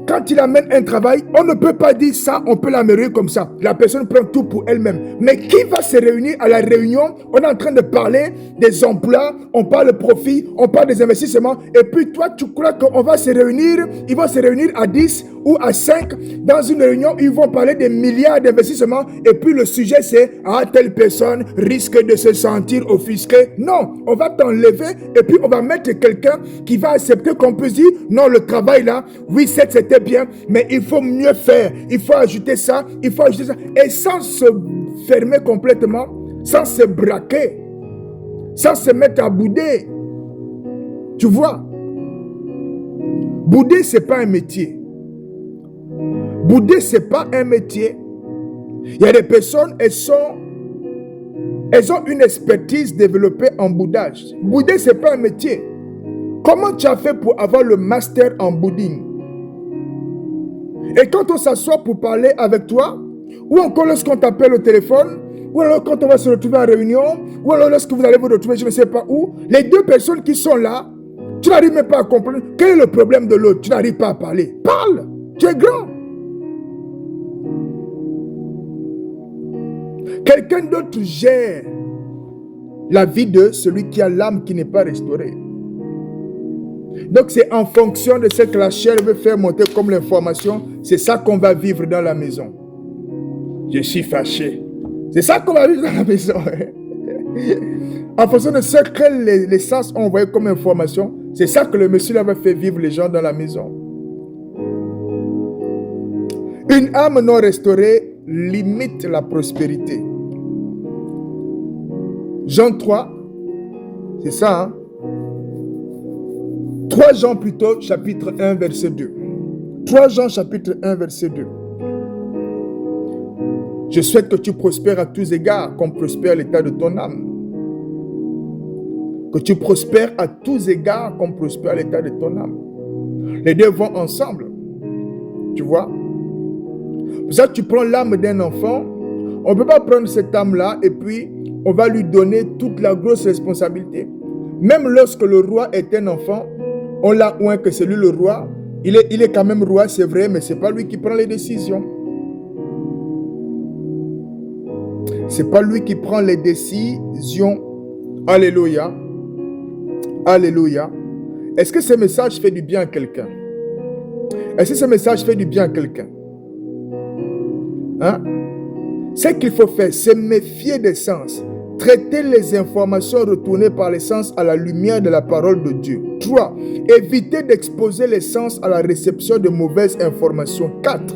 quand il amène un travail, on ne peut pas dire ça, on peut l'améliorer comme ça. La personne prend tout pour elle-même. Mais qui va se réunir à la réunion? On est en train de parler des emplois, on parle de profit, on parle des investissements. Et puis toi, tu crois qu'on va se réunir, ils vont se réunir à 10 ou à 5 dans une réunion, ils vont parler des milliards d'investissements. Et puis le sujet c'est, telle personne risque de se sentir offusquée. Non, on va t'enlever et puis on va mettre quelqu'un qui va accepter qu'on peut dire, non, le travail là, oui, c'était bien, mais il faut mieux faire. Il faut ajouter ça, il faut ajouter ça. Et sans se fermer complètement, sans se braquer, sans se mettre à bouder. Tu vois, bouder, ce n'est pas un métier. Bouder, ce n'est pas un métier. Il y a des personnes, elles ont une expertise développée en boudage. Bouder, ce n'est pas un métier. Comment tu as fait pour avoir le master en bouding? Et quand on s'assoit pour parler avec toi, ou encore lorsqu'on t'appelle au téléphone, ou alors quand on va se retrouver en réunion, ou alors lorsque vous allez vous retrouver, je ne sais pas où, les deux personnes qui sont là, tu n'arrives même pas à comprendre quel est le problème de l'autre. Tu n'arrives pas à parler. Parle! Tu es grand! Quelqu'un d'autre gère la vie de celui qui a l'âme qui n'est pas restaurée. Donc c'est en fonction de ce que la chair veut faire monter comme l'information, c'est ça qu'on va vivre dans la maison. Je suis fâché. C'est ça qu'on va vivre dans la maison. En fonction de ce que les sens ont envoyé comme information, c'est ça que le monsieur avait fait vivre les gens dans la maison. Une âme non restaurée limite la prospérité. Jean 3, c'est ça, hein? 3 Jean plutôt, chapitre 1, verset 2. 3 Jean, chapitre 1, verset 2. Je souhaite que tu prospères à tous égards, comme prospère l'état de ton âme. Que tu prospères à tous égards, comme prospère l'état de ton âme. Les deux vont ensemble. Tu vois? Pour ça, tu prends l'âme d'un enfant. On ne peut pas prendre cette âme-là et puis on va lui donner toute la grosse responsabilité. Même lorsque le roi est un enfant, on l'a ouin que c'est lui le roi. Il est quand même roi, c'est vrai, mais ce n'est pas lui qui prend les décisions. Ce n'est pas lui qui prend les décisions. Alléluia. Alléluia. Est-ce que ce message fait du bien à quelqu'un? Est-ce que ce message fait du bien à quelqu'un? Hein? Ce qu'il faut faire, c'est méfier des sens. Traiter les informations retournées par les sens à la lumière de la parole de Dieu. 3. Éviter d'exposer les sens à la réception de mauvaises informations. 4.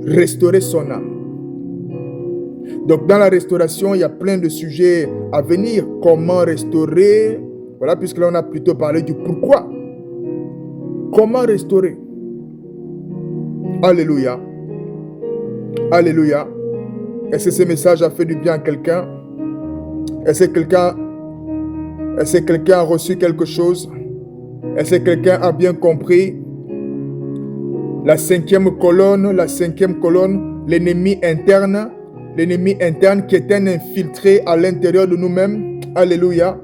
Restaurer son âme. Donc dans la restauration, il y a plein de sujets à venir. Comment restaurer? Voilà, puisque là on a plutôt parlé du pourquoi. Comment restaurer? Alléluia. Alléluia. Est-ce que ce message a fait du bien à quelqu'un? Est-ce que quelqu'un a reçu quelque chose? Est-ce que quelqu'un a bien compris? La cinquième colonne, l'ennemi interne qui est un infiltré à l'intérieur de nous-mêmes. Alléluia.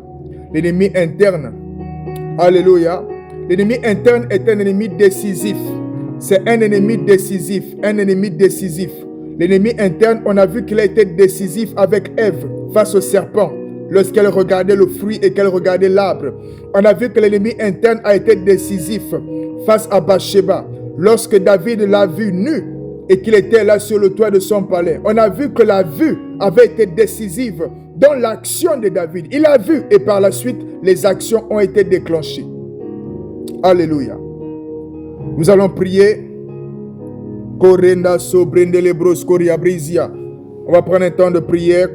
L'ennemi interne. Alléluia. L'ennemi interne est un ennemi décisif. C'est un ennemi décisif. Un ennemi décisif. L'ennemi interne, on a vu qu'il a été décisif avec Ève face au serpent lorsqu'elle regardait le fruit et qu'elle regardait l'arbre. On a vu que l'ennemi interne a été décisif face à Bathsheba lorsque David l'a vu nu et qu'il était là sur le toit de son palais. On a vu que la vue avait été décisive dans l'action de David. Il a vu et par la suite, les actions ont été déclenchées. Alléluia. Nous allons prier. On va prendre un temps de prière.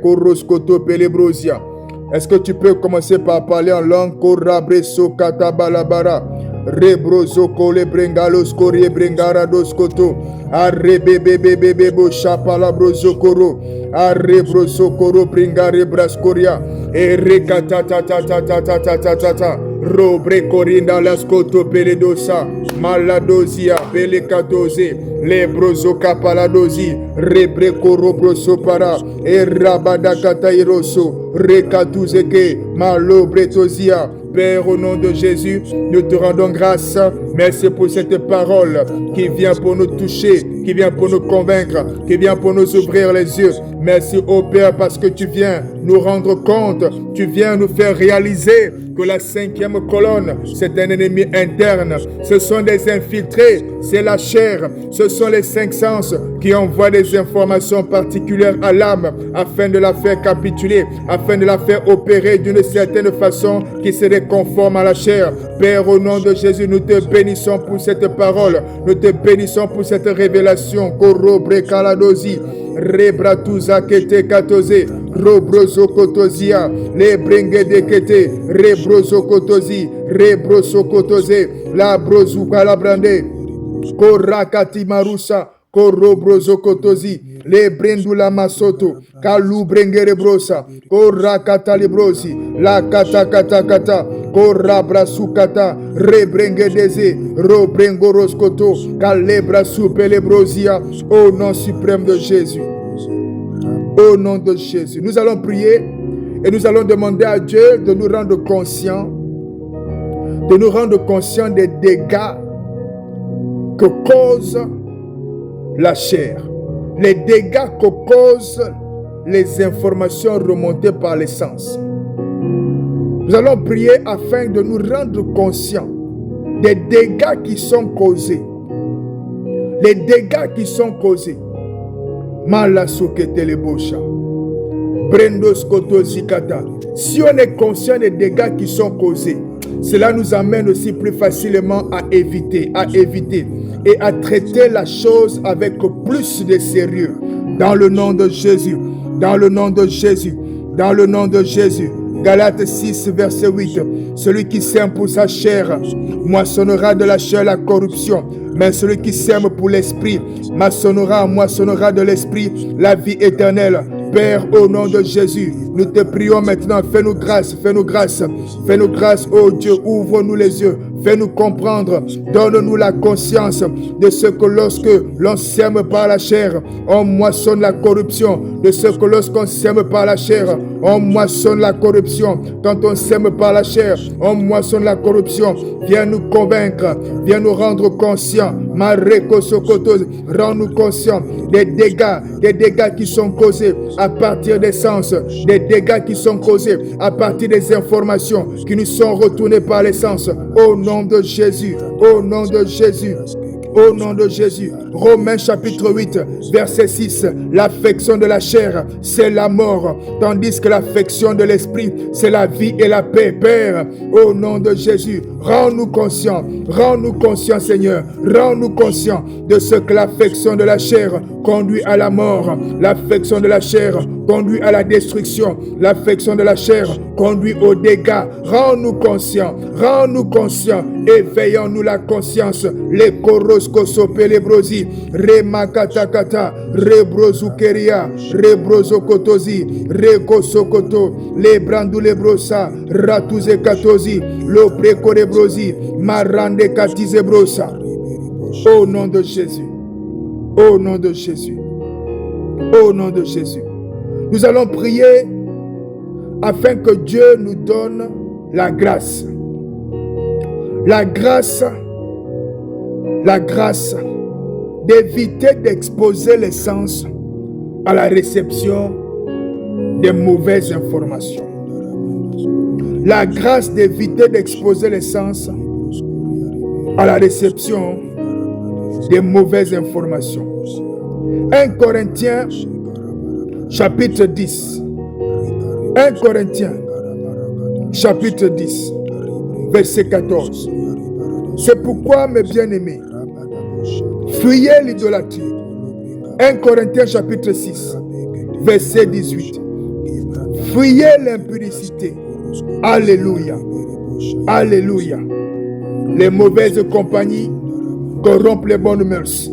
Est-ce que tu peux commencer par parler en langue? Rebrozo kole brengalos korie brengara dos koto arrebebebebebo chapala brozo koro arrebrozo koro brengare braskoria erekatatatatatatata robre korinda las koto peledosa maladozia belekatoze lebrozo kapaladozi rebre koro broso para erabadakata iroso rekatuzeke malobretozia. Père, au nom de Jésus, nous te rendons grâce. Merci pour cette parole qui vient pour nous toucher, qui vient pour nous convaincre, qui vient pour nous ouvrir les yeux. Merci, ô Père, parce que tu viens nous rendre compte, tu viens nous faire réaliser que la cinquième colonne, c'est un ennemi interne. Ce sont des infiltrés, c'est la chair. Ce sont les 5 sens qui envoient des informations particulières à l'âme afin de la faire capituler, afin de la faire opérer d'une certaine façon qui serait conforme à la chair. Père, au nom de Jésus, nous te bénissons pour cette parole. Nous te bénissons pour cette révélation. Korobre kaladozi. Rebratuza kete katoze, robrozo kotozia, le brenge de kete, rebrozo kotozi, rebrozo kotoze, la brozu kalabrande, korakati marusa, korobrozo kotozi, le brendula masoto, kalu brengere brosa, korakata librosi, la kata kata kata, korabra sukata, rebrenge deze, robrengoros koto, kalebra supelebrosia, au nom suprême de Jésus. Au nom de Jésus. Nous allons prier et nous allons demander à Dieu de nous rendre conscients, des dégâts que cause la chair, les dégâts que causent les informations remontées par les sens. Nous allons prier afin de nous rendre conscients des dégâts qui sont causés. Les dégâts qui sont causés. Malasokete lebosha. Brendos Koto Zikata. Si on est conscient des dégâts qui sont causés, cela nous amène aussi plus facilement à éviter et à traiter la chose avec plus de sérieux. Dans le nom de Jésus, dans le nom de Jésus, dans le nom de Jésus. Galates 6, verset 8. Celui qui sème pour sa chair moissonnera de la chair la corruption, mais celui qui sème pour l'esprit moissonnera de l'esprit la vie éternelle. Père, au nom de Jésus, nous te prions maintenant, fais-nous grâce, oh Dieu, ouvre-nous les yeux, fais-nous comprendre, donne-nous la conscience de ce que lorsque l'on sème par la chair, on moissonne la corruption, de ce que lorsqu'on sème par la chair, on moissonne la corruption. Quand on sème par la chair, on moissonne la corruption. Viens nous convaincre, viens nous rendre conscients. Mareko Sokoto, rends-nous conscients des dégâts qui sont causés à partir des sens, des dégâts qui sont causés à partir des informations qui nous sont retournées par les sens. Au nom de Jésus, au nom de Jésus. Au nom de Jésus. Romains chapitre 8, verset 6. L'affection de la chair, c'est la mort, tandis que l'affection de l'esprit, c'est la vie et la paix. Père, au nom de Jésus, rends-nous conscients, Seigneur, rends-nous conscients de ce que l'affection de la chair conduit à la mort. L'affection de la chair conduit à la destruction. L'affection de la chair conduit aux dégâts. Rends-nous conscients, éveillons-nous la conscience. Les koroskosope lebrosi, remakatakata, rebrozukeria, rebrozokotozi, rekosokoto, lebrandu lebrosa, ratuze katozi, lopreko lebrosi, marande katize brosa. Au nom de Jésus, au nom de Jésus, au nom de Jésus. Nous allons prier afin que Dieu nous donne la grâce. La grâce d'éviter d'exposer les sens à la réception des mauvaises informations. La grâce d'éviter d'exposer les sens à la réception des mauvaises informations. 1 Corinthiens chapitre 10. 1 Corinthiens chapitre 10, verset 14. C'est pourquoi, mes bien-aimés, fuyez l'idolâtrie. 1 Corinthiens chapitre 6, verset 18. Fuyez l'impudicité. Alléluia. Alléluia. Les mauvaises compagnies corrompent les bonnes mœurs.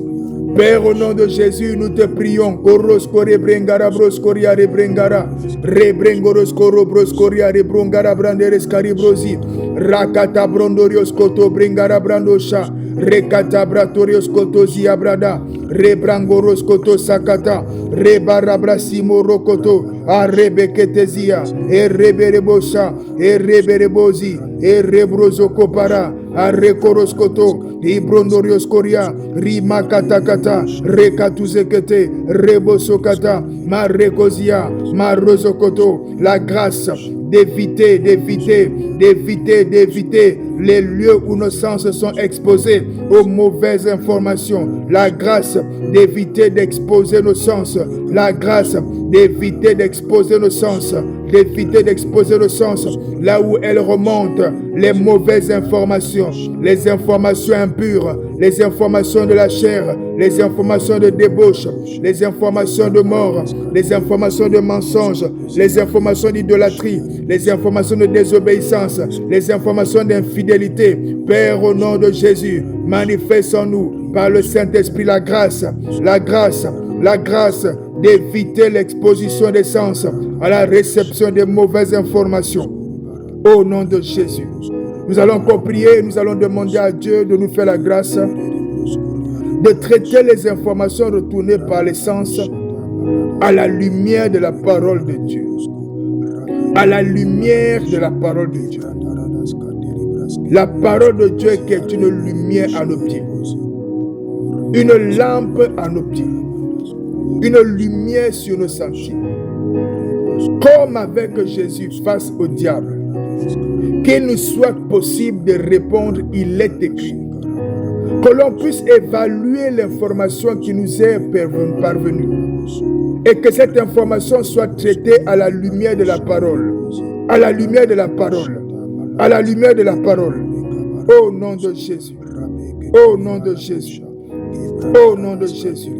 Père, au nom de Jésus, nous te prions. Koroskore brengara broskoria rebrengara. Rebrengoroskoro broskoria rebrongara branderes karibrosi. Rakata brondorios koto brengara brandosha. Rekata bratorios koto ziabrada. Rebrangoros koto sakata. Rebarabrasimo rokoto. Arebeketezia. Ereberebosa. Ereberebozi. Erebrozokopara. Arekoroskoto. Ibrondorios koria. Rimakatakata. Rekatuzekete. Rebosokata. Marekozia. Marozokoto. La grâce d'éviter les lieux où nos sens sont exposés aux mauvaises informations. La grâce d'éviter d'exposer nos sens. La grâce d'éviter d'exposer nos sens. Là où elles remontent les mauvaises informations, les informations impures, les informations de la chair, les informations de débauche, les informations de mort, les informations de mensonges, les informations d'idolâtrie, les informations de désobéissance, les informations d'infidélité. Père, au nom de Jésus, manifeste en nous par le Saint-Esprit la grâce d'éviter l'exposition des sens à la réception des mauvaises informations. Au nom de Jésus, nous allons prier, nous allons demander à Dieu de nous faire la grâce de traiter les informations retournées par les sens à la lumière de la parole de Dieu. À la lumière de la parole de Dieu. La parole de Dieu qui est une lumière à nos pieds. Une lampe à nos pieds. Une lumière sur nos sentiers. Comme avec Jésus face au diable. Qu'il nous soit possible de répondre, il est écrit. Que l'on puisse évaluer l'information qui nous est parvenue. Et que cette information soit traitée à la lumière de la parole. À la lumière de la parole. À la lumière de la parole. Au nom de Jésus. Au nom de Jésus. Au nom de Jésus.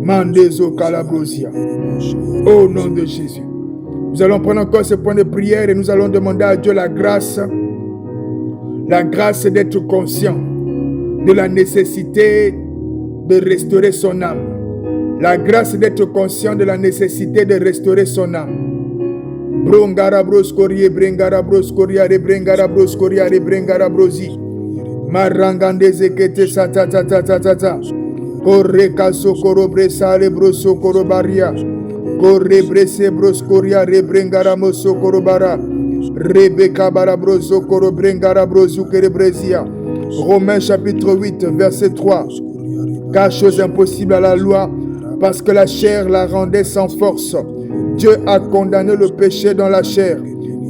Mandezo Calabrosia. Au nom de Jésus. Nous allons prendre encore ce point de prière et nous allons demander à Dieu la grâce d'être conscient de la nécessité de restaurer son âme. La grâce d'être conscient de la nécessité de restaurer son âme. Brongarabros Korie, Brengarabros Koria, Rebrengarabros Koria, Rebrengarabrosi. Marangandeze kete satatatata. Koreka sokoro bresa lebroso korobaria. Korre brese bros Koria, Rebrengaramo sokorobara. Rebeka barabroso koro brengarabrosu kerebresia. Romains chapitre 8, verset 3. Car chose impossible à la loi, parce que la chair la rendait sans force. Dieu a condamné le péché dans la chair.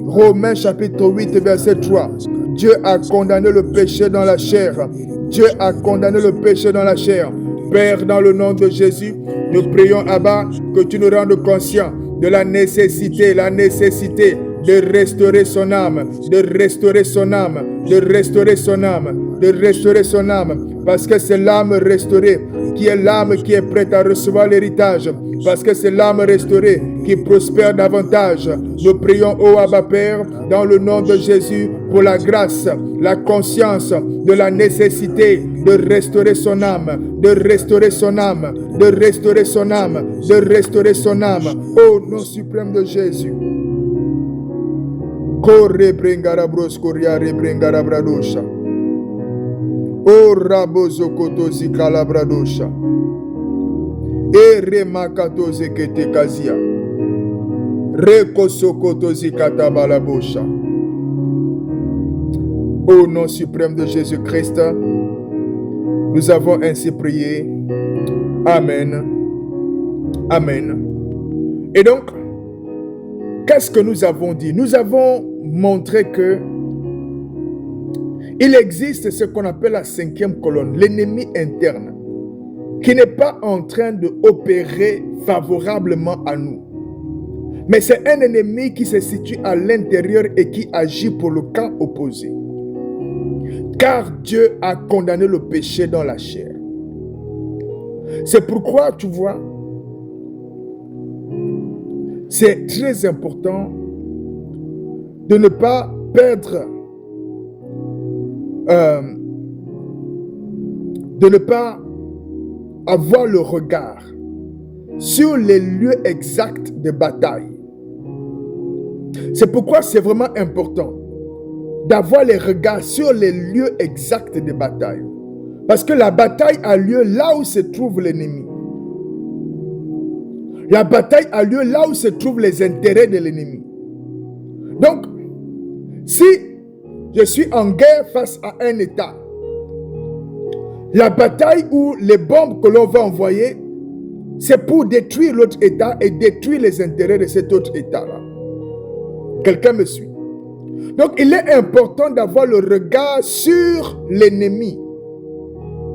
Romains chapitre 8, verset 3. Dieu a condamné le péché dans la chair. Dieu a condamné le péché dans la chair. Père, dans le nom de Jésus, nous prions, Abba, que tu nous rendes conscients de la nécessité de restaurer son âme, de restaurer son âme, de restaurer son âme, de restaurer son âme, parce que c'est l'âme restaurée qui est l'âme qui est prête à recevoir l'héritage, parce que c'est l'âme restaurée qui prospère davantage. Nous prions, ô Abba Père, dans le nom de Jésus, pour la grâce, la conscience de la nécessité de restaurer son âme, de restaurer son âme, de restaurer son âme, de restaurer son âme, au nom suprême de Jésus. Corre brengarabros koria rebrengarabradocha. O rabozo kotozi kalabradosha. E remakatoze kete kazia. Rekoso kotozi katabalabosha. Au nom suprême de Jésus-Christ, nous avons ainsi prié. Amen. Amen. Et donc, qu'est-ce que nous avons dit? Nous avons montré que il existe ce qu'on appelle la 5e colonne, l'ennemi interne, qui n'est pas en train d'opérer favorablement à nous. Mais c'est un ennemi qui se situe à l'intérieur et qui agit pour le camp opposé. Car Dieu a condamné le péché dans la chair. C'est pourquoi, tu vois, c'est très important de ne pas perdre, de ne pas avoir le regard sur les lieux exacts de bataille. C'est pourquoi c'est vraiment important d'avoir les regards sur les lieux exacts de bataille. Parce que la bataille a lieu là où se trouve l'ennemi. La bataille a lieu là où se trouvent les intérêts de l'ennemi. Donc, si je suis en guerre face à un État, la bataille ou les bombes que l'on va envoyer, c'est pour détruire l'autre État et détruire les intérêts de cet autre État-là. Quelqu'un me suit? Donc, il est important d'avoir le regard sur l'ennemi.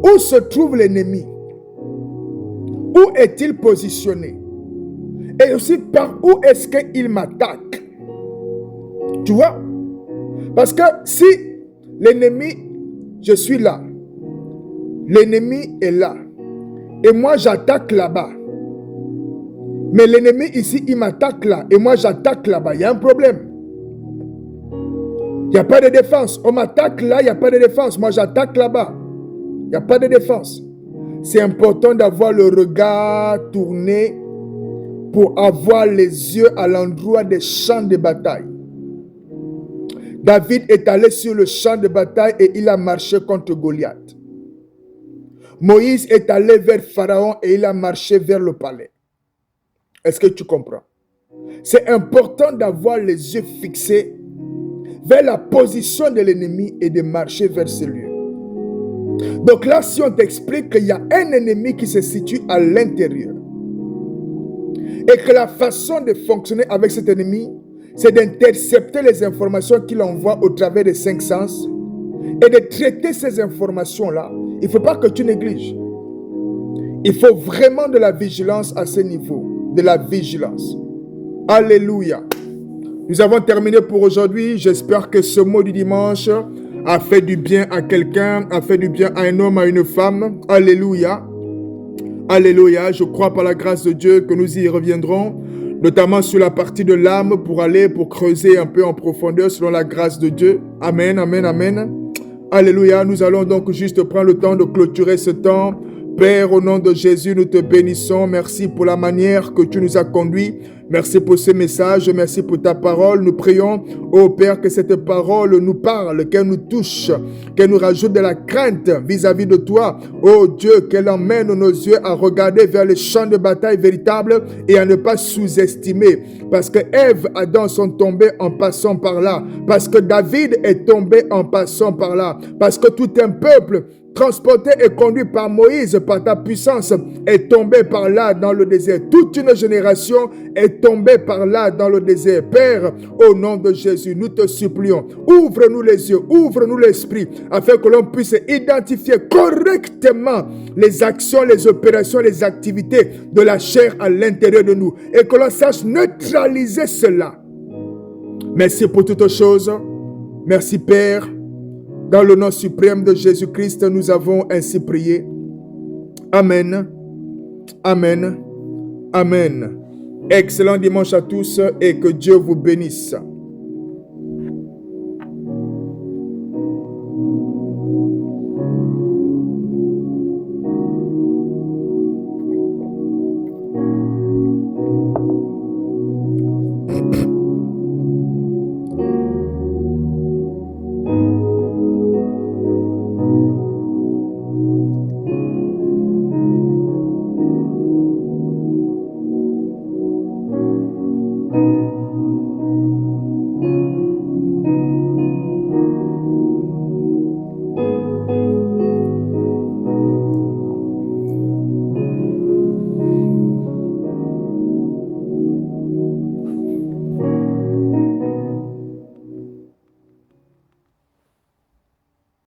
Où se trouve l'ennemi? Où est-il positionné? Et aussi par où est-ce qu'il m'attaque? Tu vois? Parce que si l'ennemi, je suis là, l'ennemi est là, et moi j'attaque là-bas, mais l'ennemi ici, il m'attaque là, et moi j'attaque là-bas, il y a un problème. Il n'y a pas de défense. On m'attaque là, il n'y a pas de défense. Moi j'attaque là-bas, il n'y a pas de défense. C'est important d'avoir le regard tourné pour avoir les yeux à l'endroit des champs de bataille. David est allé sur le champ de bataille et il a marché contre Goliath. Moïse est allé vers Pharaon et il a marché vers le palais. Est-ce que tu comprends? C'est important d'avoir les yeux fixés vers la position de l'ennemi et de marcher vers ce lieu. Donc là, si on t'explique qu'il y a un ennemi qui se situe à l'intérieur et que la façon de fonctionner avec cet ennemi, c'est d'intercepter les informations qu'il envoie au travers des 5 sens et de traiter ces informations-là, il ne faut pas que tu négliges. Il faut vraiment de la vigilance à ce niveau. de la vigilance. Alléluia. Nous avons terminé pour aujourd'hui. J'espère que ce mot du dimanche a fait du bien à quelqu'un, a fait du bien à un homme, à une femme. Alléluia. Alléluia. Je crois par la grâce de Dieu que nous y reviendrons, notamment sur la partie de l'âme pour creuser un peu en profondeur selon la grâce de Dieu. Amen, amen, amen. Alléluia. Nous allons donc juste prendre le temps de clôturer ce temps. Père, au nom de Jésus, nous te bénissons. Merci pour la manière que tu nous as conduits. Merci pour ce message. Merci pour ta parole. Nous prions, ô Père, que cette parole nous parle, qu'elle nous touche, qu'elle nous rajoute de la crainte vis-à-vis de toi. Ô Dieu, qu'elle emmène nos yeux à regarder vers les champs de bataille véritables et à ne pas sous-estimer. Parce que Ève, Adam sont tombés en passant par là. Parce que David est tombé en passant par là. Parce que tout un peuple transporté et conduit par Moïse, par ta puissance, est tombé par là dans le désert. Toute une génération est tombée par là dans le désert. Père, au nom de Jésus, nous te supplions, ouvre-nous les yeux, ouvre-nous l'esprit, afin que l'on puisse identifier correctement les actions, les opérations, les activités de la chair à l'intérieur de nous, et que l'on sache neutraliser cela. Merci pour toutes choses. Merci Père. Dans le nom suprême de Jésus-Christ, nous avons ainsi prié. Amen. Amen. Amen. Excellent dimanche à tous et que Dieu vous bénisse.